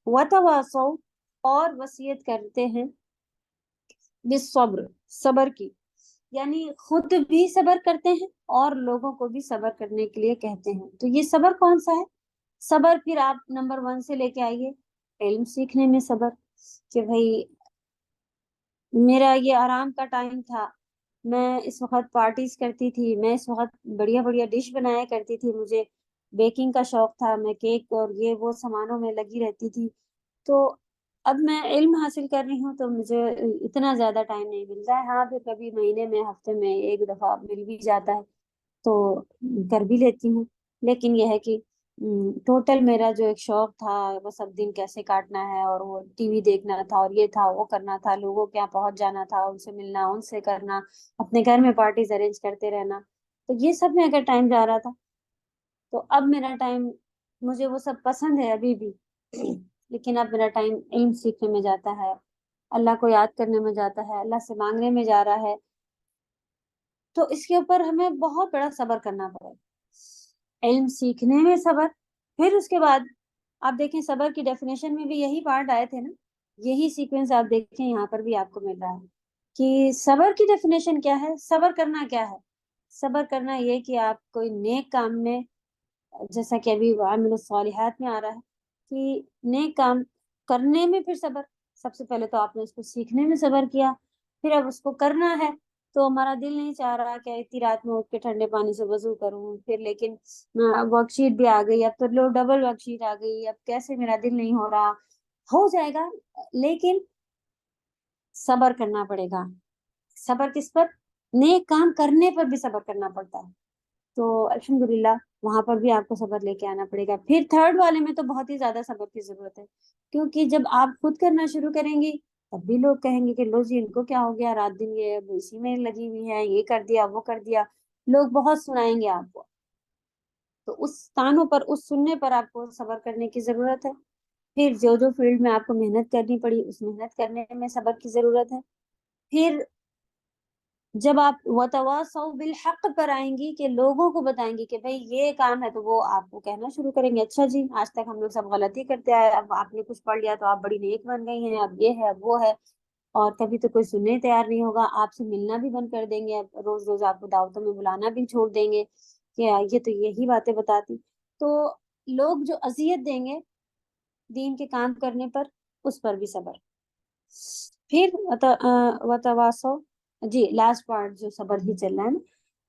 وتواصوا، اور وصیت کرتے ہیں بالصبر، صبر کی، یعنی خود بھی صبر کرتے ہیں اور لوگوں کو بھی صبر کرنے کے لیے کہتے ہیں. تو یہ صبر کون سا ہے؟ صبر پھر آپ نمبر 1 سے لے کے آئیے علم سیکھنے میں صبر، کہ بھائی میرا یہ آرام کا ٹائم تھا، میں اس وقت پارٹیز کرتی تھی، میں اس وقت بڑھیا بڑھیا ڈش بنایا کرتی تھی، مجھے بیکنگ کا شوق تھا، میں کیک اور یہ وہ سامانوں میں لگی رہتی تھی. تو اب میں علم حاصل کر رہی ہوں تو مجھے اتنا زیادہ ٹائم نہیں ملتا ہے. ہاں پھر کبھی مہینے میں ہفتے میں ایک دفعہ مل بھی جاتا ہے تو کر بھی لیتی ہوں. لیکن یہ ہے کہ ٹوٹل میرا جو ایک شوق تھا وہ سب دن کیسے کاٹنا ہے، اور وہ ٹی وی دیکھنا تھا اور یہ تھا وہ کرنا تھا، لوگوں کے یہاں پہنچ جانا تھا، ان سے ملنا، ان سے کرنا، اپنے گھر میں پارٹیز ارینج کرتے رہنا، تو یہ سب میں اگر ٹائم جا رہا تھا تو اب میرا ٹائم، مجھے وہ سب پسند ہے ابھی بھی، لیکن اب میرا ٹائم علم سیکھنے میں جاتا ہے، اللہ کو یاد کرنے میں جاتا ہے، اللہ سے مانگنے میں جا رہا ہے. تو اس کے اوپر ہمیں بہت بڑا صبر کرنا پڑے گا. علم سیکھنے میں صبر. پھر اس کے بعد آپ دیکھیں صبر کی ڈیفینیشن میں بھی یہی پارٹ آئے تھے نا، یہی سیکوینس آپ دیکھیں یہاں پر بھی آپ کو مل رہا ہے کہ صبر کی ڈیفینیشن کیا ہے، صبر کرنا کیا ہے. صبر کرنا یہ کہ آپ کوئی نیک کام میں، جیسا کہ ابھی وعملوا الصالحات میں آ رہا ہے کہ نیک کام کرنے میں پھر صبر. سب سے پہلے تو آپ نے اس کو سیکھنے میں صبر کیا، پھر اب اس کو کرنا ہے تو ہمارا دل نہیں چاہ رہا کہ اتنی رات میں اٹھ کے ٹھنڈے پانی سے وضو کروں، پھر لیکن ورک شیٹ بھی آ گئی، اب تو لو ڈبل ورک شیٹ آ گئی، اب کیسے میرا دل نہیں ہو رہا. ہو جائے گا، لیکن صبر کرنا پڑے گا. صبر کس پر؟ نیک کام کرنے پر بھی صبر کرنا پڑتا ہے. تو الحمدللہ وہاں پر بھی آپ کو صبر لے کے آنا پڑے گا. پھر تھرڈ والے میں تو بہت ہی زیادہ صبر کی ضرورت ہے، کیونکہ جب آپ خود کرنا شروع کریں گی تب بھی لوگ کہیں گے کہ لو جی ان کو کیا ہو گیا، رات دن یہ اب اسی میں لگی ہوئی ہے، یہ کر دیا وہ کر دیا، لوگ بہت سنائیں گے آپ کو. تو اس کانوں پر، اس سننے پر آپ کو صبر کرنے کی ضرورت ہے. پھر جو جو فیلڈ میں آپ کو محنت کرنی پڑی اس محنت کرنے میں صبر کی ضرورت ہے. پھر جب آپ وتواصوا بالحق پر آئیں گی کہ لوگوں کو بتائیں گی کہ بھائی یہ کام ہے، تو وہ آپ کو کہنا شروع کریں گے اچھا جی آج تک ہم لوگ سب غلطی کرتے آئے، اب آپ نے کچھ پڑھ لیا تو آپ بڑی نیک بن گئی ہیں، اب یہ ہے اب وہ ہے. اور کبھی تو کوئی سننے تیار نہیں ہوگا، آپ سے ملنا بھی بند کر دیں گے، اب روز روز آپ کو دعوتوں میں بلانا بھی چھوڑ دیں گے کہ یہ تو یہی باتیں بتاتی. تو لوگ جو اذیت دیں گے دین کے کام کرنے پر، اس پر بھی صبر. پھر وتواصوا، جی لاسٹ پارٹ جو صبر ہی چل رہا ہے نا،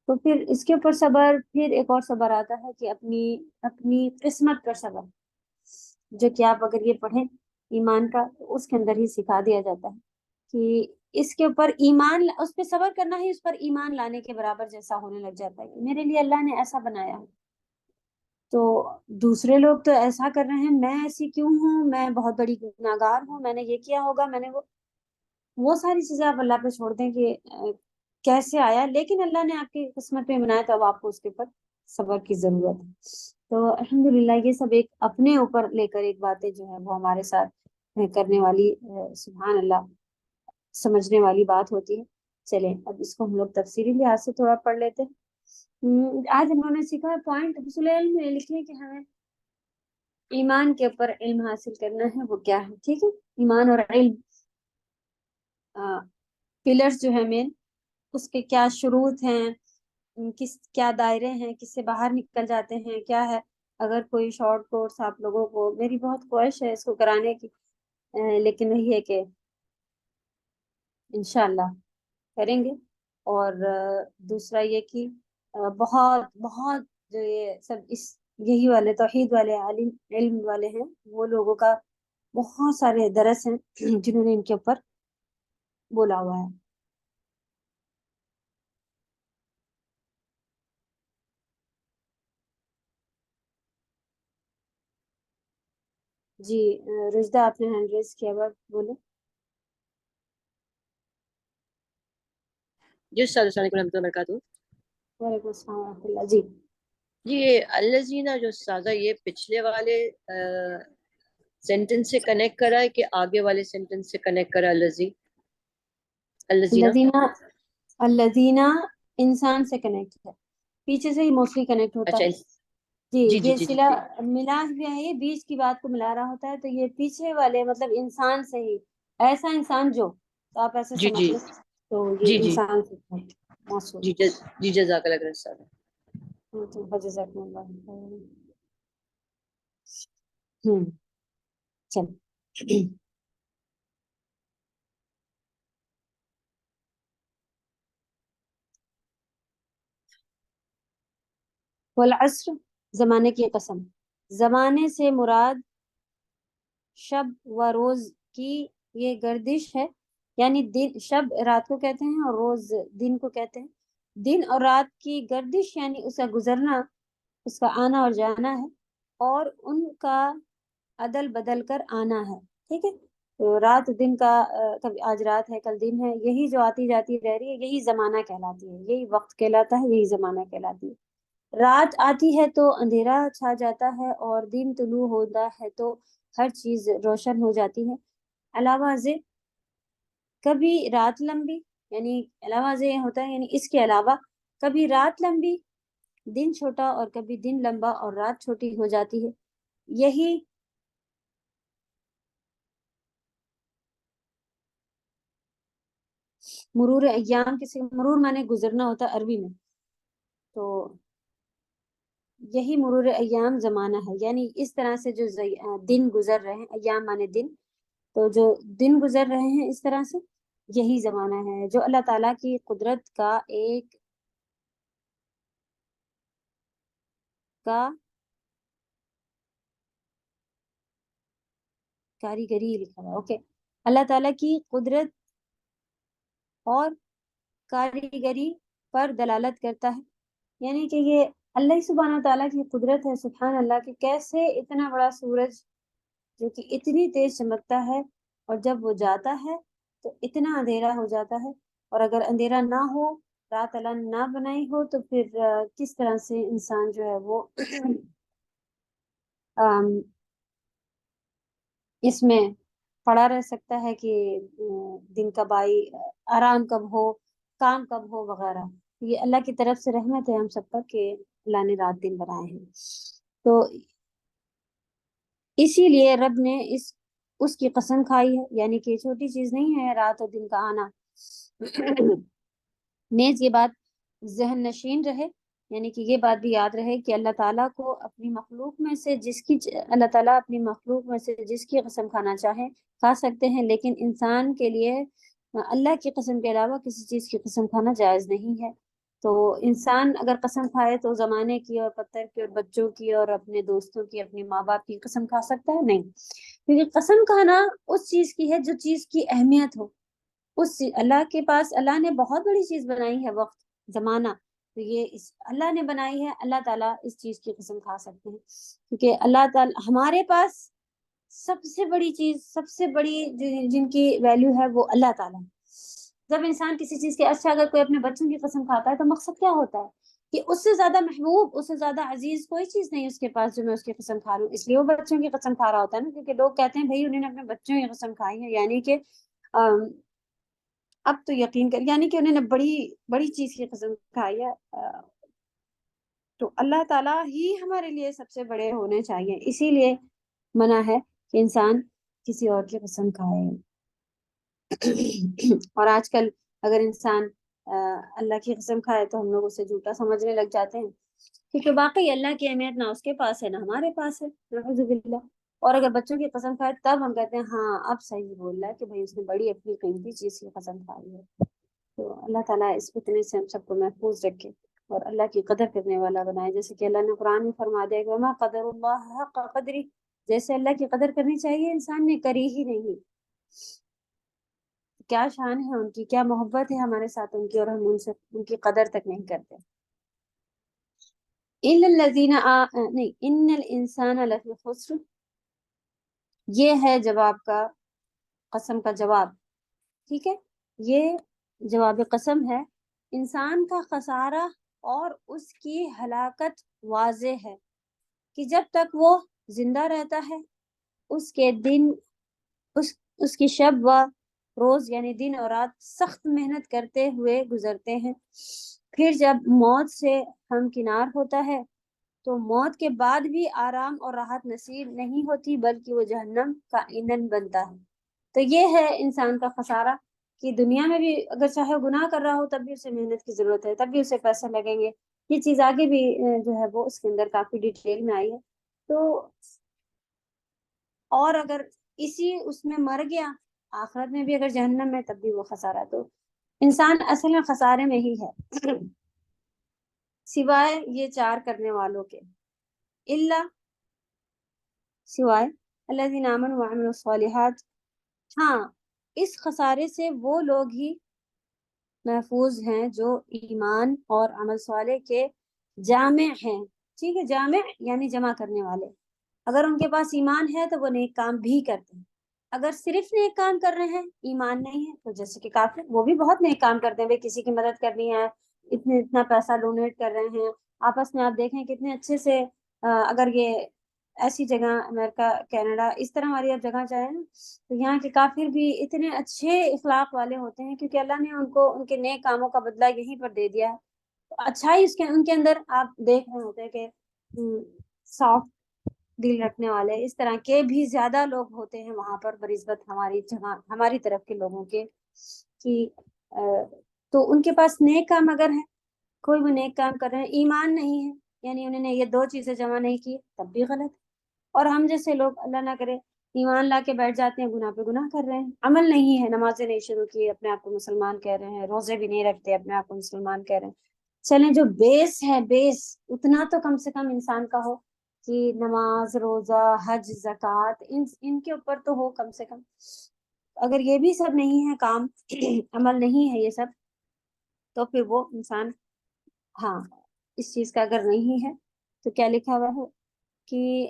تو پھر اس کے اوپر صبر. پھر ایک اور صبر آتا ہے کہ اپنی قسمت پر صبر، جو کہ آپ اگر یہ پڑھیں ایمان کا تو اس کے اندر ہی سکھا دیا جاتا ہے کہ اس کے اوپر ایمان، اس پہ صبر کرنا ہی اس پر ایمان لانے کے برابر جیسا ہونے لگ جاتا ہے کہ میرے لیے اللہ نے ایسا بنایا ہے، تو دوسرے لوگ تو ایسا کر رہے ہیں، میں ایسی کیوں ہوں، میں بہت بڑی گناہگار ہوں، میں نے یہ کیا ہوگا، میں نے وہ ساری چیزیں آپ اللہ پہ چھوڑ دیں کہ کیسے آیا، لیکن اللہ نے آپ کی قسمت میں بنایا تو اب آپ کو اس کے اوپر صبر کی ضرورت ہے. تو الحمدللہ یہ سب ایک اپنے اوپر لے کر ایک باتیں جو ہے وہ ہمارے ساتھ کرنے والی سبحان اللہ سمجھنے والی بات ہوتی ہے. چلیں اب اس کو ہم لوگ تفصیلی لحاظ سے تھوڑا پڑھ لیتے ہیں. آج ہم نے سیکھا پوائنٹ حصول علم میں لکھنے کے ہمیں ایمان کے اوپر علم حاصل کرنا ہے وہ کیا ہے، ٹھیک ہے. ایمان اور علم پلرز جو ہے مین، اس کے کیا شروط ہیں، کیا دائرے ہیں، کس سے باہر نکل جاتے ہیں، کیا ہے. اگر کوئی شارٹ کورس آپ لوگوں کو، میری بہت خواہش ہے اس کو کرانے کی، لیکن وہی ہے کہ انشاءاللہ کریں گے. اور دوسرا یہ کہ بہت بہت جو یہ سب یہی والے توحید والے علم والے ہیں، وہ لوگوں کا بہت سارے درس ہیں جنہوں نے ان کے اوپر بولا ہوا ہے. جی رشدہ آپ نے ہینڈ ریز کیا، بات بولے. جی السلام علیکم ورحمۃ اللہ وبرکاتہ. وعلیکم السلام ورحمۃ اللہ. جی جی یہ الذین جو سازہ، یہ پچھلے والے سینٹنس سے کنیکٹ کرا ہے کہ آگے والے سینٹنس سے کنیکٹ کرا الذین؟ الذین انسان سے کنیکٹ ہے، پیچھے سے ہی موسٹلی کنیکٹ ہوتا اچھا ہے. جی جی جی یہ جی جی صلہ جی ملا ہوا ہے، یہ بیچ کی بات کو ملا رہا ہوتا ہے، تو یہ پیچھے والے مطلب انسان سے ہی، ایسا انسان جو، تو آپ ایسے جی سمجھ جی لیں تو جی یہ جی انسان سے موصول. جی جی جزاک اللہ خیر صاحب. جزاکم اللہ خیر. چل والعصر، زمانے کی قسم. زمانے سے مراد شب و روز کی یہ گردش ہے، یعنی دن، شب رات کو کہتے ہیں اور روز دن کو کہتے ہیں. دن اور رات کی گردش یعنی اس کا گزرنا، اس کا آنا اور جانا ہے، اور ان کا عدل بدل کر آنا ہے. ٹھیک ہے، تو رات دن کا، کبھی آج رات ہے کل دن ہے، یہی جو آتی جاتی رہ رہی ہے، یہی زمانہ کہلاتی ہے، یہی وقت کہلاتا ہے، یہی زمانہ کہلاتی ہے. رات آتی ہے تو اندھیرا چھا جاتا ہے، اور دن طلوع ہوتا ہے تو ہر چیز روشن ہو جاتی ہے. علاوہ ازیں کبھی رات لمبی، یعنی علاوہ ازیں ہوتا ہے، یعنی اس کے علاوہ کبھی رات لمبی دن چھوٹا، اور کبھی دن لمبا اور رات چھوٹی ہو جاتی ہے. یہی مرور ایام، کسی مرور مانے گزرنا ہوتا ہے عربی میں، تو یہی مرور ایام زمانہ ہے، یعنی اس طرح سے جو دن گزر رہے ہیں، ایام مانے دن، تو جو دن گزر رہے ہیں اس طرح سے، یہی زمانہ ہے جو اللہ تعالیٰ کی قدرت کا ایک کاریگری لکھا ہوا. اوکے، اللہ تعالیٰ کی قدرت اور کاریگری پر دلالت کرتا ہے، یعنی کہ یہ اللہ سبحانہ تعالیٰ کی قدرت ہے. سبحان اللہ کہ کیسے اتنا بڑا سورج جو کہ اتنی تیز چمکتا ہے، اور جب وہ جاتا ہے تو اتنا اندھیرا ہو جاتا ہے، اور اگر اندھیرا نہ ہو، رات اللہ نے نہ بنائی ہو، تو پھر کس طرح سے انسان جو ہے وہ اس میں پڑا رہ سکتا ہے کہ دن کب آئی، آرام کب ہو، کام کب ہو وغیرہ. یہ اللہ کی طرف سے رحمت ہے ہم سب پر کہ اللہ نے رات دن بنائے ہیں. تو اسی لیے رب نے اس کی قسم کھائی ہے، یعنی کہ چھوٹی چیز نہیں ہے رات اور دن کا آنا. نیز یہ بات ذہن نشین رہے، یعنی کہ یہ بات بھی یاد رہے کہ اللہ تعالیٰ کو اپنی مخلوق میں سے اللہ تعالیٰ اپنی مخلوق میں سے جس کی قسم کھانا چاہیں کھا سکتے ہیں، لیکن انسان کے لیے اللہ کی قسم کے علاوہ کسی چیز کی قسم کھانا جائز نہیں ہے. تو انسان اگر قسم کھائے تو زمانے کی اور پتھر کی اور بچوں کی اور اپنے دوستوں کی، اپنے ماں باپ کی قسم کھا سکتا ہے؟ نہیں، کیونکہ قسم کھانا اس چیز کی ہے جو چیز کی اہمیت ہو. اللہ کے پاس، اللہ نے بہت بڑی چیز بنائی ہے، وقت، زمانہ، تو یہ اللہ نے بنائی ہے. اللہ تعالیٰ اس چیز کی قسم کھا سکتے ہیں، کیونکہ اللہ تعالیٰ ہمارے پاس سب سے بڑی چیز، سب سے بڑی جن کی ویلیو ہے وہ اللہ تعالیٰ. جب انسان کسی چیز کے، اچھا اگر کوئی اپنے بچوں کی قسم کھاتا ہے تو مقصد کیا ہوتا ہے کہ اس سے زیادہ محبوب، اس سے زیادہ عزیز کوئی چیز نہیں اس کے پاس جو میں اس کی قسم کھا لوں. اس لیے وہ بچوں کی قسم کھا رہا ہوتا ہے نا، کیونکہ لوگ کہتے ہیں بھائی انہوں نے اپنے بچوں کی قسم کھائی ہے، یعنی کہ اب تو یقین کر، یعنی کہ انہوں نے بڑی بڑی چیز کی قسم کھائی ہے. تو اللہ تعالیٰ ہی ہمارے لیے سب سے بڑے ہونے چاہیے. اسی لیے منع ہے کہ انسان کسی اور کی قسم کھائے۔ اور آج کل اگر انسان اللہ کی قسم کھائے تو ہم لوگ اسے جھوٹا سمجھنے لگ جاتے ہیں، کیونکہ واقعی اللہ کی اہمیت نہ اس کے پاس ہے نہ ہمارے پاس ہے، نعوذ باللہ۔ اور اگر بچوں کی قسم کھائے تب ہم کہتے ہیں ہاں اب صحیح بول رہا ہے کہ بھائی اس نے بڑی اپنی قیمتی چیز کی قسم کھائی ہے۔ تو اللہ تعالیٰ اس فتنے سے ہم سب کو محفوظ رکھے اور اللہ کی قدر کرنے والا بنائے، جیسے کہ اللہ نے قرآن میں فرما دیا کہ وما قدر اللہ حق قدری، جیسے اللہ کی قدر کرنی چاہیے انسان نے کری ہی نہیں۔ کیا شان ہے ان کی، کیا محبت ہے ہمارے ساتھ ان کی، اور ہم ان کی قدر تک نہیں کرتے۔ نہیں ان الانسان لفی خسر، یہ ہے جواب کا، قسم کا جواب، ٹھیک ہے، یہ جواب قسم ہے۔ انسان کا خسارہ اور اس کی ہلاکت واضح ہے کہ جب تک وہ زندہ رہتا ہے اس کے دن اس کی شب و روز یعنی دن اور رات سخت محنت کرتے ہوئے گزرتے ہیں، پھر جب موت سے ہمکنار ہوتا ہے تو موت کے بعد بھی آرام اور راحت نصیب نہیں ہوتی بلکہ وہ جہنم کا ایندھن بنتا ہے۔ تو یہ ہے انسان کا خسارہ کہ دنیا میں بھی اگر چاہے گناہ کر رہا ہو تب بھی اسے محنت کی ضرورت ہے، تب بھی اسے پیسے لگیں گے۔ یہ چیز آگے بھی جو ہے وہ اس کے اندر کافی ڈیٹیل میں آئی ہے۔ تو اور اگر اسی اس میں مر گیا آخرت میں بھی اگر جہنم میں تب بھی وہ خسارہ۔ تو انسان اصل میں خسارے میں ہی ہے سوائے یہ چار کرنے والوں کے، اللہ سوائے الذین آمنوا وعملوا الصالحات، ہاں اس خسارے سے وہ لوگ ہی محفوظ ہیں جو ایمان اور عمل صالح کے جامع ہیں، ٹھیک ہے، جامع یعنی جمع کرنے والے۔ اگر ان کے پاس ایمان ہے تو وہ نیک کام بھی کرتے ہیں، اگر صرف نیک کام کر رہے ہیں ایمان نہیں ہے تو جیسے کہ کافر وہ بھی بہت نیک کام کرتے ہیں، بھائی کسی کی مدد کرنی ہے، اتنا پیسہ ڈونیٹ کر رہے ہیں آپس میں، آپ دیکھیں کتنے اچھے سے اگر یہ ایسی جگہ امریکہ کینیڈا اس طرح ہماری اب جگہ جائے نا تو یہاں کے کافر بھی اتنے اچھے اخلاق والے ہوتے ہیں کیونکہ اللہ نے ان کو ان کے نیک کاموں کا بدلہ یہیں پر دے دیا ہے۔ اچھائی ان کے اندر آپ دیکھ رہے ہوتے ہیں کہ سافٹ دل رکھنے والے اس طرح کے بھی زیادہ لوگ ہوتے ہیں وہاں پر بنسبت ہماری جگہ ہماری طرف کے لوگوں کے، کہ تو ان کے پاس نیک کام اگر ہے، کوئی وہ نیک کام کر رہے ہیں، ایمان نہیں ہے یعنی انہوں نے یہ دو چیزیں جمع نہیں کی تب بھی غلط۔ اور ہم جیسے لوگ اللہ نہ کرے ایمان لا کے بیٹھ جاتے ہیں، گناہ پہ گناہ کر رہے ہیں، عمل نہیں ہے، نمازیں نہیں شروع کی، اپنے آپ کو مسلمان کہہ رہے ہیں، روزے بھی نہیں رکھتے، اپنے آپ کو مسلمان کہہ رہے ہیں۔ چلیں جو بیس ہے بیس اتنا تو کم سے کم انسان کا ہو کہ نماز روزہ حج زکوٰۃ ان کے اوپر تو ہو کم سے کم۔ اگر یہ بھی سب نہیں ہے کام عمل نہیں ہے یہ سب تو پھر وہ انسان ہاں اس چیز کا اگر نہیں ہے تو کیا لکھا ہوا ہے کہ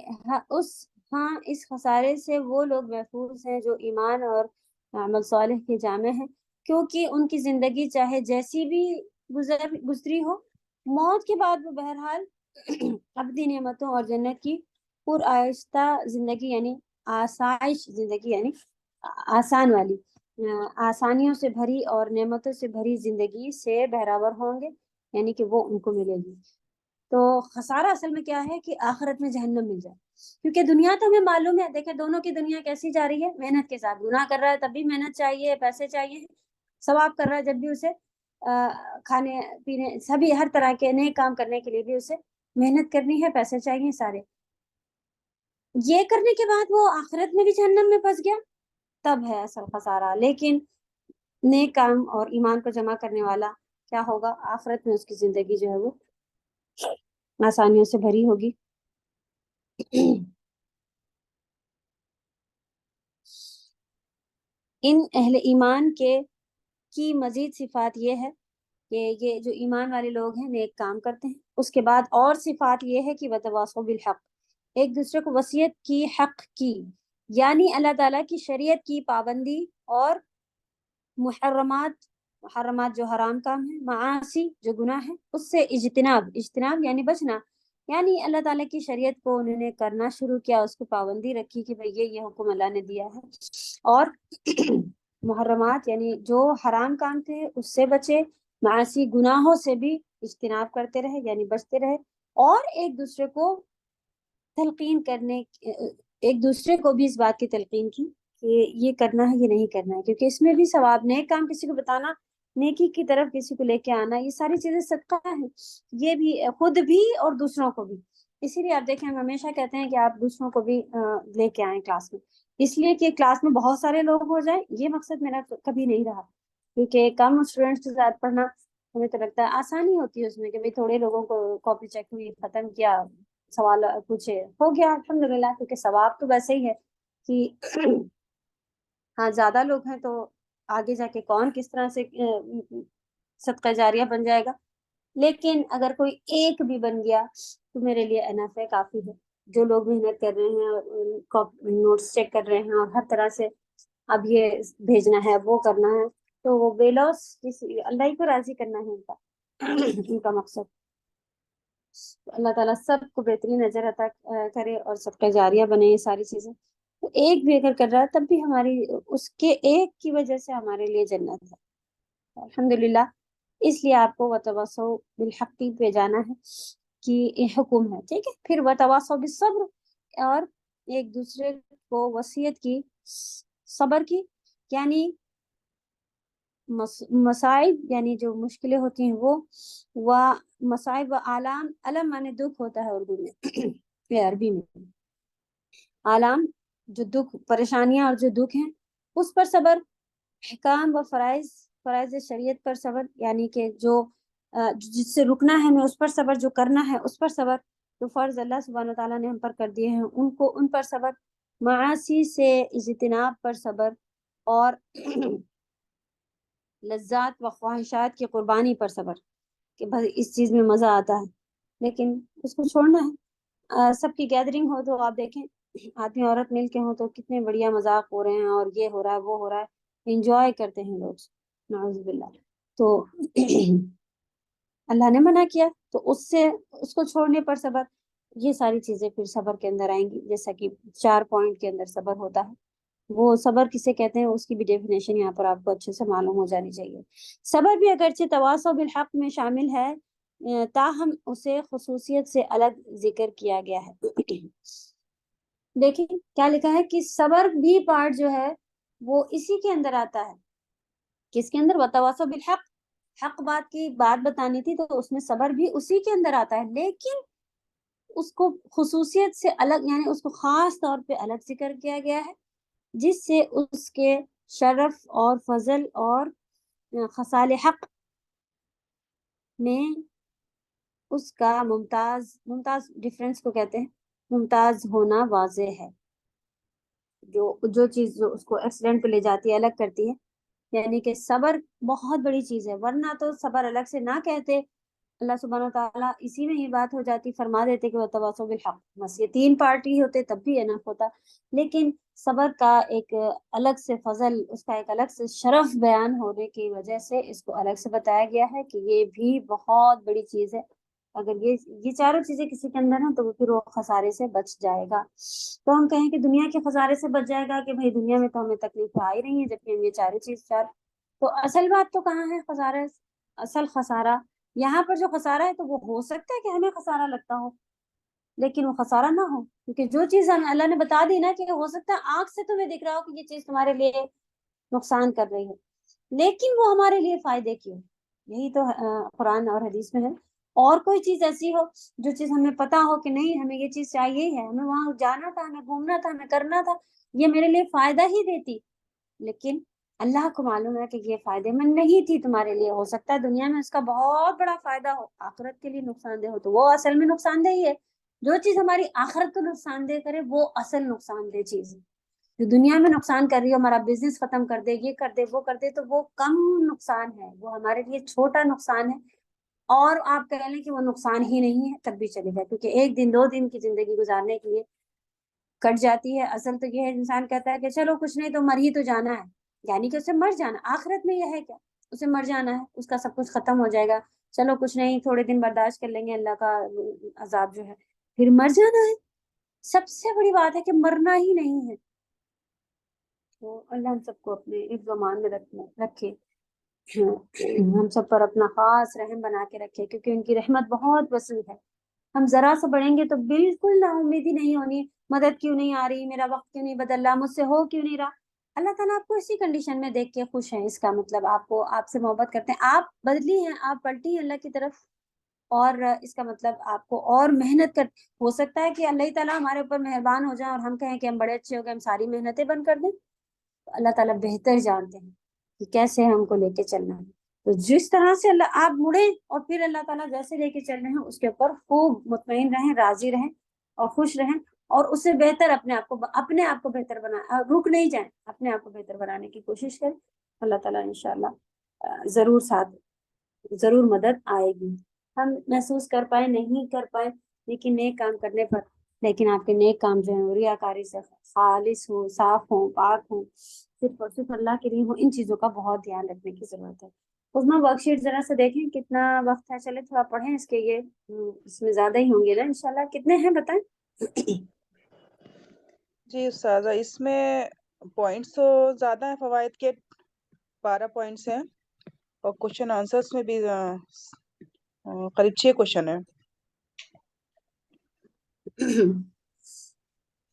اس خسارے سے وہ لوگ محفوظ ہیں جو ایمان اور عمل صالح کے جامع ہیں، کیونکہ ان کی زندگی چاہے جیسی بھی گزری ہو، موت کے بعد وہ بہرحال ابدی نعمتوں اور جنت کی پر آہستہ زندگی یعنی آسائش زندگی یعنی آسان والی آسانیوں سے بھری اور نعمتوں سے بھری زندگی سے بہراور ہوں گے، یعنی کہ وہ ان کو ملے گی۔ تو خسارہ اصل میں کیا ہے کہ آخرت میں جہنم مل جائے، کیونکہ دنیا تو ہمیں معلوم ہے، دیکھیں دونوں کی دنیا کیسی جا رہی ہے، محنت کے ساتھ، گناہ کر رہا ہے تب بھی محنت چاہیے، پیسے چاہیے، ثواب کر رہا ہے جب بھی اسے کھانے پینے سبھی ہر طرح کے نئے کام کرنے کے لیے بھی اسے محنت کرنی ہے، پیسے چاہیے سارے۔ یہ کرنے کے بعد وہ آخرت میں بھی جہنم میں پھنس گیا تب ہے اصل خسارہ۔ لیکن نیک کام اور ایمان کو جمع کرنے والا کیا ہوگا، آخرت میں اس کی زندگی جو ہے وہ آسانیوں سے بھری ہوگی۔ ان اہل ایمان کی مزید صفات یہ ہے کہ یہ جو ایمان والے لوگ ہیں نیک کام کرتے ہیں، اس کے بعد اور صفات یہ ہے کہ وتواصوا بالحق، ایک دوسرے کو وصیت کی حق کی، یعنی اللہ تعالیٰ کی شریعت کی پابندی اور محرمات جو حرام کام ہے، معاصی جو گناہ ہے اس سے اجتناب یعنی بچنا، یعنی اللہ تعالیٰ کی شریعت کو انہوں نے کرنا شروع کیا، اس کو پابندی رکھی کہ بھئی یہ حکم اللہ نے دیا ہے، اور محرمات یعنی جو حرام کام تھے اس سے بچے، معاصی گناہوں سے بھی اجتناب کرتے رہے یعنی بچتے رہے، اور ایک دوسرے کو تلقین کرنے ایک دوسرے کو بھی اس بات کی تلقین کی کہ یہ کرنا ہے، یہ نہیں کرنا ہے، کیونکہ اس میں بھی ثواب، نیک کام کسی کو بتانا، نیکی کی طرف کسی کو لے کے آنا، یہ ساری چیزیں صدقہ ہے، یہ بھی خود بھی اور دوسروں کو بھی۔ اسی لیے آپ دیکھیں ہم ہمیشہ کہتے ہیں کہ آپ دوسروں کو بھی لے کے آئیں کلاس میں، اس لیے کہ کلاس میں بہت سارے لوگ ہو جائیں، یہ مقصد میرا کبھی نہیں رہا، کیونکہ کم اسٹوڈینٹس کے ساتھ پڑھنا ہمیں تو لگتا ہے آسانی ہوتی ہے اس میں، کہ بھائی تھوڑے لوگوں کو کاپی چیک ہوئی، ختم کیا، سوال پوچھے، ہو گیا الحمدللہ، کیونکہ ثواب تو ویسے ہی ہے کہ ہاں زیادہ لوگ ہیں تو آگے جا کے کون کس طرح سے صدقہ جاریہ بن جائے گا، لیکن اگر کوئی ایک بھی بن گیا تو میرے لیے انف ہے، کافی ہے۔ جو لوگ محنت کر رہے ہیں، نوٹس چیک کر رہے ہیں اور ہر طرح سے اب یہ بھیجنا ہے، وہ کرنا ہے، تو وہ بے لوس اللہ ہی کو راضی کرنا ہے ان کا مقصد۔ اللہ تعالیٰ سب کو بہترین اجر عطا کرے اور سب کا جاریہ بنے یہ ساری چیزیں۔ تو ایک بھی اگر کر رہا ہے تب بھی ہماری اس کے ایک کی وجہ سے ہمارے لیے جنت ہے الحمدللہ۔ اس لیے آپ کو وتواصوا بالحق پہ جانا ہے کہ یہ حکم ہے، ٹھیک ہے۔ پھر وتواصوا بالصبر، اور ایک دوسرے کو وصیت کی صبر کی، یعنی مصائب یعنی جو مشکلیں ہوتی ہیں وہ مصائب و آلام، علم مانے دکھ ہوتا ہے اردو میں یا عربی میں، آلام جو دکھ، پریشانیاں اور جو دکھ ہیں اس پر صبر، احکام و فرائض شریعت پر صبر، یعنی کہ جو جس سے رکنا ہے ہمیں اس پر صبر، جو کرنا ہے اس پر صبر، جو فرض اللہ سبحانہ تعالیٰ نے ہم پر کر دیے ہیں ان پر صبر، معاصی سے اجتناب پر صبر، اور لذات و خواہشات کی قربانی پر صبر، کہ بھائی اس چیز میں مزہ آتا ہے لیکن اس کو چھوڑنا ہے۔ سب کی گیدرنگ ہو تو آپ دیکھیں آدمی عورت مل کے ہوں تو کتنے بڑھیا مذاق ہو رہے ہیں اور یہ ہو رہا ہے وہ ہو رہا ہے، انجوائے کرتے ہیں لوگ، نعوذ باللہ۔ تو اللہ نے منع کیا تو اس کو چھوڑنے پر صبر، یہ ساری چیزیں پھر صبر کے اندر آئیں گی، جیسا کہ 4 پوائنٹ کے اندر صبر ہوتا ہے۔ وہ صبر کسے کہتے ہیں اس کی بھی ڈیفینیشن یہاں پر آپ کو اچھے سے معلوم ہو جانی چاہیے۔ صبر بھی اگرچہ تواصوا بالحق میں شامل ہے، تاہم اسے خصوصیت سے الگ ذکر کیا گیا ہے۔ دیکھیں کیا لکھا ہے کہ صبر بھی پارٹ جو ہے وہ اسی کے اندر آتا ہے، کس کے اندر؟ وتواصوا بالحق، حق بات کی بات بتانی تھی تو اس میں صبر بھی اسی کے اندر آتا ہے، لیکن اس کو خصوصیت سے الگ، یعنی اس کو خاص طور پہ الگ ذکر کیا گیا ہے، جس سے اس کے شرف اور فضل اور خصال حق میں اس کا ممتاز ڈفرینس کو کہتے ہیں، ممتاز ہونا واضح ہے۔ جو چیز جو اس کو ایکسیلنٹ پہ لے جاتی ہے، الگ کرتی ہے، یعنی کہ صبر بہت بڑی چیز ہے، ورنہ تو صبر الگ سے نہ کہتے اللہ سبحانہ وتعالیٰ اسی میں ہی بات ہو جاتی، فرما دیتے کہ وتواصوا بالحق، بس یہ 3 پارٹ ہی ہوتے تب بھی انف ہوتا، لیکن صبر کا ایک الگ سے فضل، اس کا ایک الگ سے شرف بیان ہونے کی وجہ سے اس کو الگ سے بتایا گیا ہے کہ یہ بھی بہت بڑی چیز ہے۔ اگر یہ چاروں چیزیں کسی کے اندر ہیں تو وہ پھر وہ خسارے سے بچ جائے گا۔ تو ہم کہیں کہ دنیا کے خسارے سے بچ جائے گا کہ بھائی دنیا میں تو ہمیں تکلیف آ ہی رہی ہے، جبکہ ہم یہ چار تو اصل بات تو کہاں ہے؟ خسارے، اصل خسارہ یہاں پر جو خسارہ ہے تو وہ ہو سکتا ہے کہ ہمیں خسارہ لگتا ہو لیکن وہ خسارہ نہ ہو، کیونکہ جو چیز اللہ نے بتا دی نا کہ ہو سکتا ہے آنکھ سے تمہیں دکھ رہا ہو کہ یہ چیز تمہارے لیے نقصان کر رہی ہے لیکن وہ ہمارے لیے فائدے کی ہو، یہی تو قرآن اور حدیث میں ہے۔ اور کوئی چیز ایسی ہو جو چیز ہمیں پتا ہو کہ نہیں ہمیں یہ چیز چاہیے ہے، ہمیں وہاں جانا تھا، ہمیں گھومنا تھا، ہمیں کرنا تھا، یہ میرے لیے فائدہ ہی دیتی، لیکن اللہ کو معلوم ہے کہ یہ فائدے مند نہیں تھی تمہارے لیے، ہو سکتا ہے دنیا میں اس کا بہت بڑا فائدہ ہو، آخرت کے لیے نقصان دہ ہو، تو وہ اصل میں نقصان دہ ہی ہے۔ جو چیز ہماری آخرت کو نقصان دہ کرے وہ اصل نقصان دہ چیز ہے، جو دنیا میں نقصان کر رہی ہے، ہمارا بزنس ختم کر دے، یہ کر دے وہ کر دے، تو وہ کم نقصان ہے، وہ ہمارے لیے چھوٹا نقصان ہے، اور آپ کہہ لیں کہ وہ نقصان ہی نہیں ہے تب بھی چلے گا، کیونکہ 1 دن 2 دن کی زندگی گزارنے کے لیے کٹ جاتی ہے۔ اصل تو یہ ہے انسان کہتا ہے کہ چلو کچھ نہیں تو مر ہی تو جانا ہے، یعنی کہ اسے مر جانا، آخرت میں یہ ہے کیا، اسے مر جانا ہے، اس کا سب کچھ ختم ہو جائے گا، چلو کچھ نہیں تھوڑے دن برداشت کر لیں گے اللہ کا عذاب جو ہے، پھر مر جانا ہے۔ سب سے بڑی بات ہے کہ مرنا ہی نہیں ہے۔ تو اللہ ہم سب کو اپنے حفظ و امان میں رکھے، ہم سب پر اپنا خاص رحم بنا کے رکھے، کیونکہ ان کی رحمت بہت وسیع ہے، ہم ذرا سا بڑھیں گے تو بالکل نا امیدی نہیں ہونی، مدد کیوں نہیں آ رہی، میرا وقت کیوں نہیں بدل رہا، مجھ سے ہو کیوں نہیں رہا. اللہ تعالیٰ آپ کو اسی کنڈیشن میں دیکھ کے خوش ہیں. اس کا مطلب آپ سے محبت کرتے ہیں، آپ بدلی ہیں، آپ پلٹی ہیں اللہ کی طرف. اور اس کا مطلب آپ کو اور محنت کر، ہو سکتا ہے کہ اللہ تعالیٰ ہمارے اوپر مہربان ہو جائیں اور ہم کہیں کہ ہم بڑے اچھے ہو گئے، ہم ساری محنتیں بند کر دیں. تو اللہ تعالیٰ بہتر جانتے ہیں کہ کیسے ہم کو لے کے چلنا ہے. تو جس طرح سے اللہ آپ مڑیں اور پھر اللہ تعالیٰ جیسے لے کے چل رہے ہیں اس کے اوپر خوب مطمئن رہیں، راضی رہیں اور خوش رہیں، اور اس سے بہتر اپنے آپ کو بہتر بنا، رک نہیں جائیں، اپنے آپ کو بہتر بنانے کی کوشش کریں. اللہ تعالیٰ انشاءاللہ ضرور ساتھ، ضرور مدد آئے گی. ہم محسوس کر پائے نہیں کر پائے لیکن نیک کام کرنے پر، لیکن آپ کے نیک کام جو ہیں ریاکاری سے خالص ہوں، صاف ہوں، پاک ہوں، صرف اور صرف اللہ کے لیے ہوں. ان چیزوں کا بہت دھیان رکھنے کی ضرورت ہے. عظمیٰ ورک شیٹ ذرا سے دیکھیں کتنا وقت ہے، چلے تھوڑا پڑھیں اس کے، یہ اس میں زیادہ ہی ہوں گے نا انشاءاللہ. کتنے ہیں بتائیں؟ جی استاذہ، اس میں پوائنٹس تو زیادہ ہیں، فوائد کے 12 پوائنٹس ہیں، اور کوشچن آنسرس میں بھی قریب 6 کوشچن ہیں.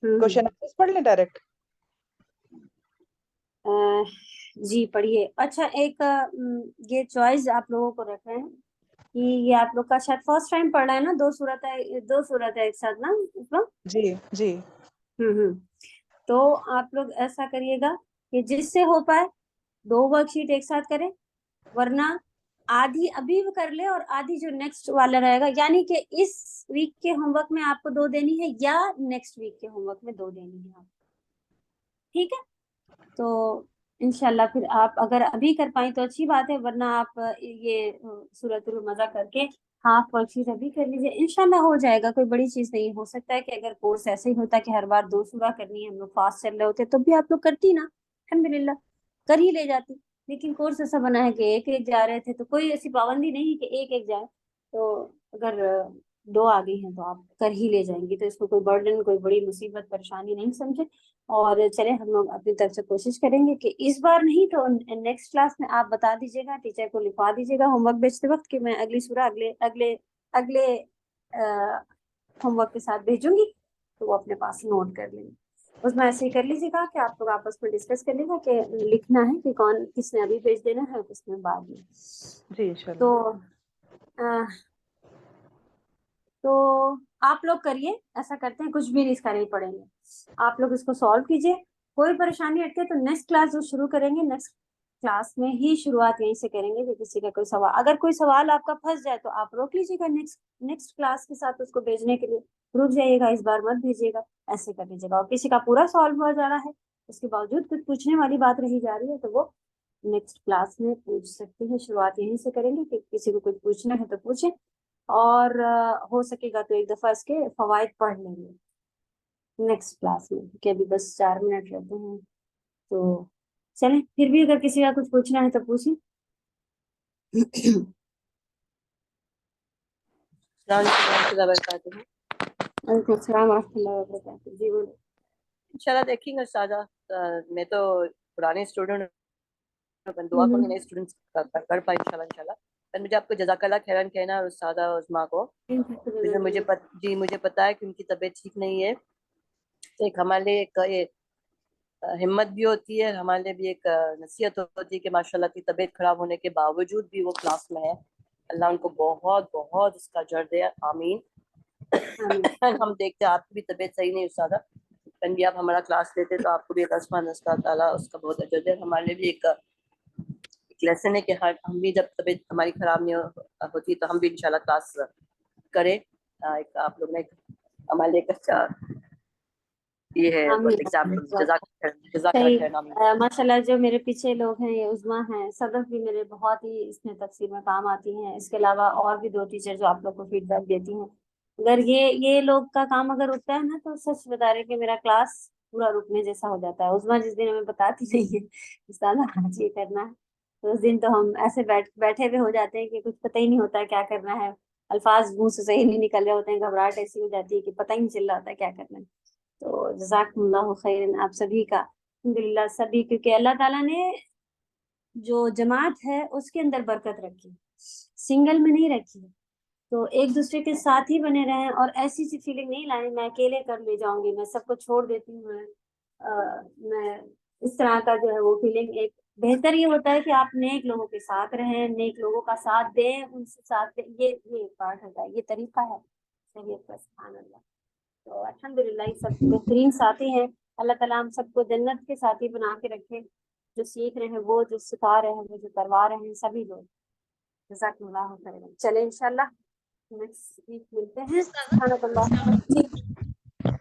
کوشچن آنسرس پڑھ لیں ڈائریکٹ. جی پڑھیے. اچھا ایک یہ چوائس آپ لوگوں کو رکھ رہے ہیں کہ یہ آپ لوگ کا شاید فرسٹ ٹائم پڑھ رہا ہے نا، دو صورت ہے ایک ساتھ نا اس وقت. جی جی تو آپ لوگ ایسا کریے گا کہ جس سے ہو پائے 2 ورک شیٹ ایک ساتھ کریں، ورنہ آدھی ابھی کر لے اور آدھی جو نیکسٹ والا رہے گا، یعنی کہ اس ویک کے ہوم ورک میں آپ کو 2 دینی ہے یا نیکسٹ ویک کے ہوم ورک میں 2 دینی ہے آپ. ٹھیک ہے؟ تو انشاءاللہ پھر آپ اگر ابھی کر پائیں تو اچھی بات ہے، ورنہ آپ یہ سورۃ المزہ کر کے ہاف ورک شیٹ ابھی کر لیجیے، انشاءاللہ ہو جائے گا. کوئی بڑی چیز نہیں. ہو سکتا ہے کہ اگر کورس ایسے ہی ہوتا کہ ہر بار 2 سورہ کرنی ہے، ہم لوگ فاسٹ چل رہے ہوتے تو بھی آپ لوگ کرتی نا، الحمدللہ کر ہی لے جاتی. لیکن کورس ایسا بنا ہے کہ ایک ایک جا رہے تھے تو کوئی ایسی پابندی نہیں کہ ایک ایک جائے. تو اگر 2 آ گئی ہیں تو آپ کر ہی لے جائیں گی، تو اس کو کوئی برڈن، کوئی بڑی مصیبت پریشانی نہیں سمجھے. اور چلے ہم لوگ اپنی طرف سے کوشش کریں گے کہ اس بار نہیں تو نیکسٹ کلاس میں آپ بتا دیجیے گا، ٹیچر کو لکھوا دیجیے گا ہوم ورک بھیجتے وقت کہ میں اگلی سورہ اگلے ہوم ورک کے ساتھ بھیجوں گی، تو وہ اپنے پاس نوٹ کر لیں گے. اس میں ایسے ہی کر لیجیے گا کہ آپ لوگ آپس میں ڈسکس کر لیں گا کہ لکھنا ہے کہ کس نے ابھی بھیج دینا ہے، کس نے بعد میں. جی انشاءاللہ. تو آپ لوگ کریے، ایسا کرتے ہیں کچھ بھی اس کا نہیں پڑھیں گے، آپ لوگ اس کو سالو کیجیے. کوئی پریشانی اٹکے تو نیکسٹ کلاس جو شروع کریں گے، نیکسٹ کلاس میں ہی شروعات یہیں سے کریں گے. کہ کسی کا کوئی سوال، اگر کوئی سوال آپ کا پھنس جائے تو آپ روک لیجیے گا، نیکسٹ کلاس کے ساتھ اس کو بھیجنے کے لیے رک جائیے گا، اس بار مت بھیجیے گا. ایسے کر لیجیے گا. اور کسی کا پورا سالو ہوا جا رہا ہے اس کے باوجود کچھ پوچھنے والی بات رہی جا رہی ہے تو وہ نیکسٹ کلاس میں پوچھ سکتے ہیں. شروعات یہیں سے کریں گے کہ کسی کو کچھ پوچھنا ہے تو پوچھیں، اور ہو سکے گا تو ایک دفعہ اس کے فوائد پڑھ لیں گے نیکسٹ کلاس میں، کیونکہ ابھی بس 4 منٹ رہتے ہیں. تو چلیں، پھر بھی اگر کسی کا کچھ پوچھنا ہے تو پوچھیں. السلام علیکم ورحمۃ اللہ وبرکاتہ. وعلیکم السلام ورحمۃ اللہ وبرکاتہ. جی بولے. انشاءاللہ دیکھیں گے استاذہ، میں تو پرانے اسٹوڈنٹ، دعا کروں گی نئے اسٹوڈنٹس کر پائے انشاءاللہ. مجھے آپ کو جزاک اللہ خیرن کہنا ہے استاذہ عظمیٰ کو. مجھے پتا ہے کہ ان کی طبیعت ٹھیک نہیں ہے، تو ایک ہمارے لیے ایک ہمت بھی ہوتی ہے، ہمارے لیے بھی ایک نصیحت ہوتی ہے کہ ماشاءاللہ کی طبیعت خراب ہونے کے باوجود بھی وہ کلاس میں ہے. اللہ ان کو بہت بہت اس کا اجر دے. آمین. ہم دیکھتے ہیں آپ کی بھی طبیعت صحیح نہیں استاذہ، کل بھی آپ ہمارا کلاس لیتے تو آپ کو بھی اللہ تعالیٰ اس کا بہت اجر دے. ہمارے لیے بھی ایک لیسن ہے کہ ہم بھی جب طبیعت ہماری خراب نہیں ہوتی تو ہم بھی انشاءاللہ کلاس کریں. آپ لوگ نے ہمارے لیے ایک اچھا یہ ہے ایگزامپل. جزاک اللہ خیر. ماشاء اللہ جو میرے پیچھے لوگ ہیں، یہ عظمیٰ ہیں، صدف بھی میرے بہت ہی اس میں تفسیر میں کام آتی ہیں. اس کے علاوہ اور بھی 2 ٹیچر جو آپ لوگ کو فیڈ بیک دیتی ہیں. اگر یہ لوگ کا کام اگر رکتا ہے نا تو سچ بتا رہے کہ میرا کلاس پورا رکنے جیسا ہو جاتا ہے. عظمیٰ جس دن ہمیں بتاتی نہیں ہے استاد آج یہ کرنا ہے، تو اس دن تو ہم ایسے بیٹھے ہوئے ہو جاتے ہیں کہ کچھ پتہ ہی نہیں ہوتا ہے کیا کرنا ہے. الفاظ منہ سے صحیح نہیں نکل رہے ہوتے ہیں، گھبراہٹ ایسی ہو جاتی ہے کہ پتہ ہی نہیں چل رہا ہوتا ہے کیا کرنا ہے. تو جزاکم اللہ خیر آپ سبھی کا، الحمدللہ سبھی، کیونکہ اللہ تعالیٰ نے جو جماعت ہے اس کے اندر برکت رکھی، سنگل میں نہیں رکھی. تو ایک دوسرے کے ساتھ ہی بنے رہیں اور ایسی سی فیلنگ نہیں لائیں میں اکیلے کر لے جاؤں گی، میں سب کو چھوڑ دیتی ہوں، میں اس طرح کا جو ہے وہ فیلنگ ایک بہتر یہ ہوتا ہے کہ آپ نیک لوگوں کے ساتھ رہیں، نیک لوگوں کا ساتھ دیں، ان سے ساتھ دیں، یہ پارٹ ہوتا ہے، یہ طریقہ ہے شریعت کا، سبحان اللہ۔ تو الحمدللہ یہ سب بہترین ساتھی ہیں، اللہ تعالیٰ ہم سب کو جنت کے ساتھی بنا کے رکھے، جو سیکھ رہے ہیں وہ، جو سکھا رہے ہیں وہ، جو کروا رہے ہیں سبھی لوگ، جزاک اللہ خیرا۔ چلیں انشاءاللہ نیکسٹ ویک ملتے ہیں، سبحانک اللہ، جی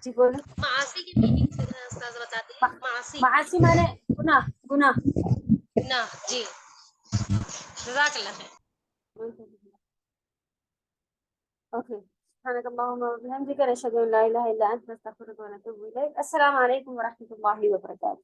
جی بولیں۔ معاصی کی میننگ استاذ بتاتی ہیں، معاصی معاصی مانے گناہ، گناہ۔ نہ جی، جزاک اللہ خیر۔ اوکے، سبحانک اللہم وبحمدک، نشہد ان لا الہ الا انت، نستغفرک ونتوب الیک۔ السلام علیکم ورحمۃ اللہ وبرکاتہ۔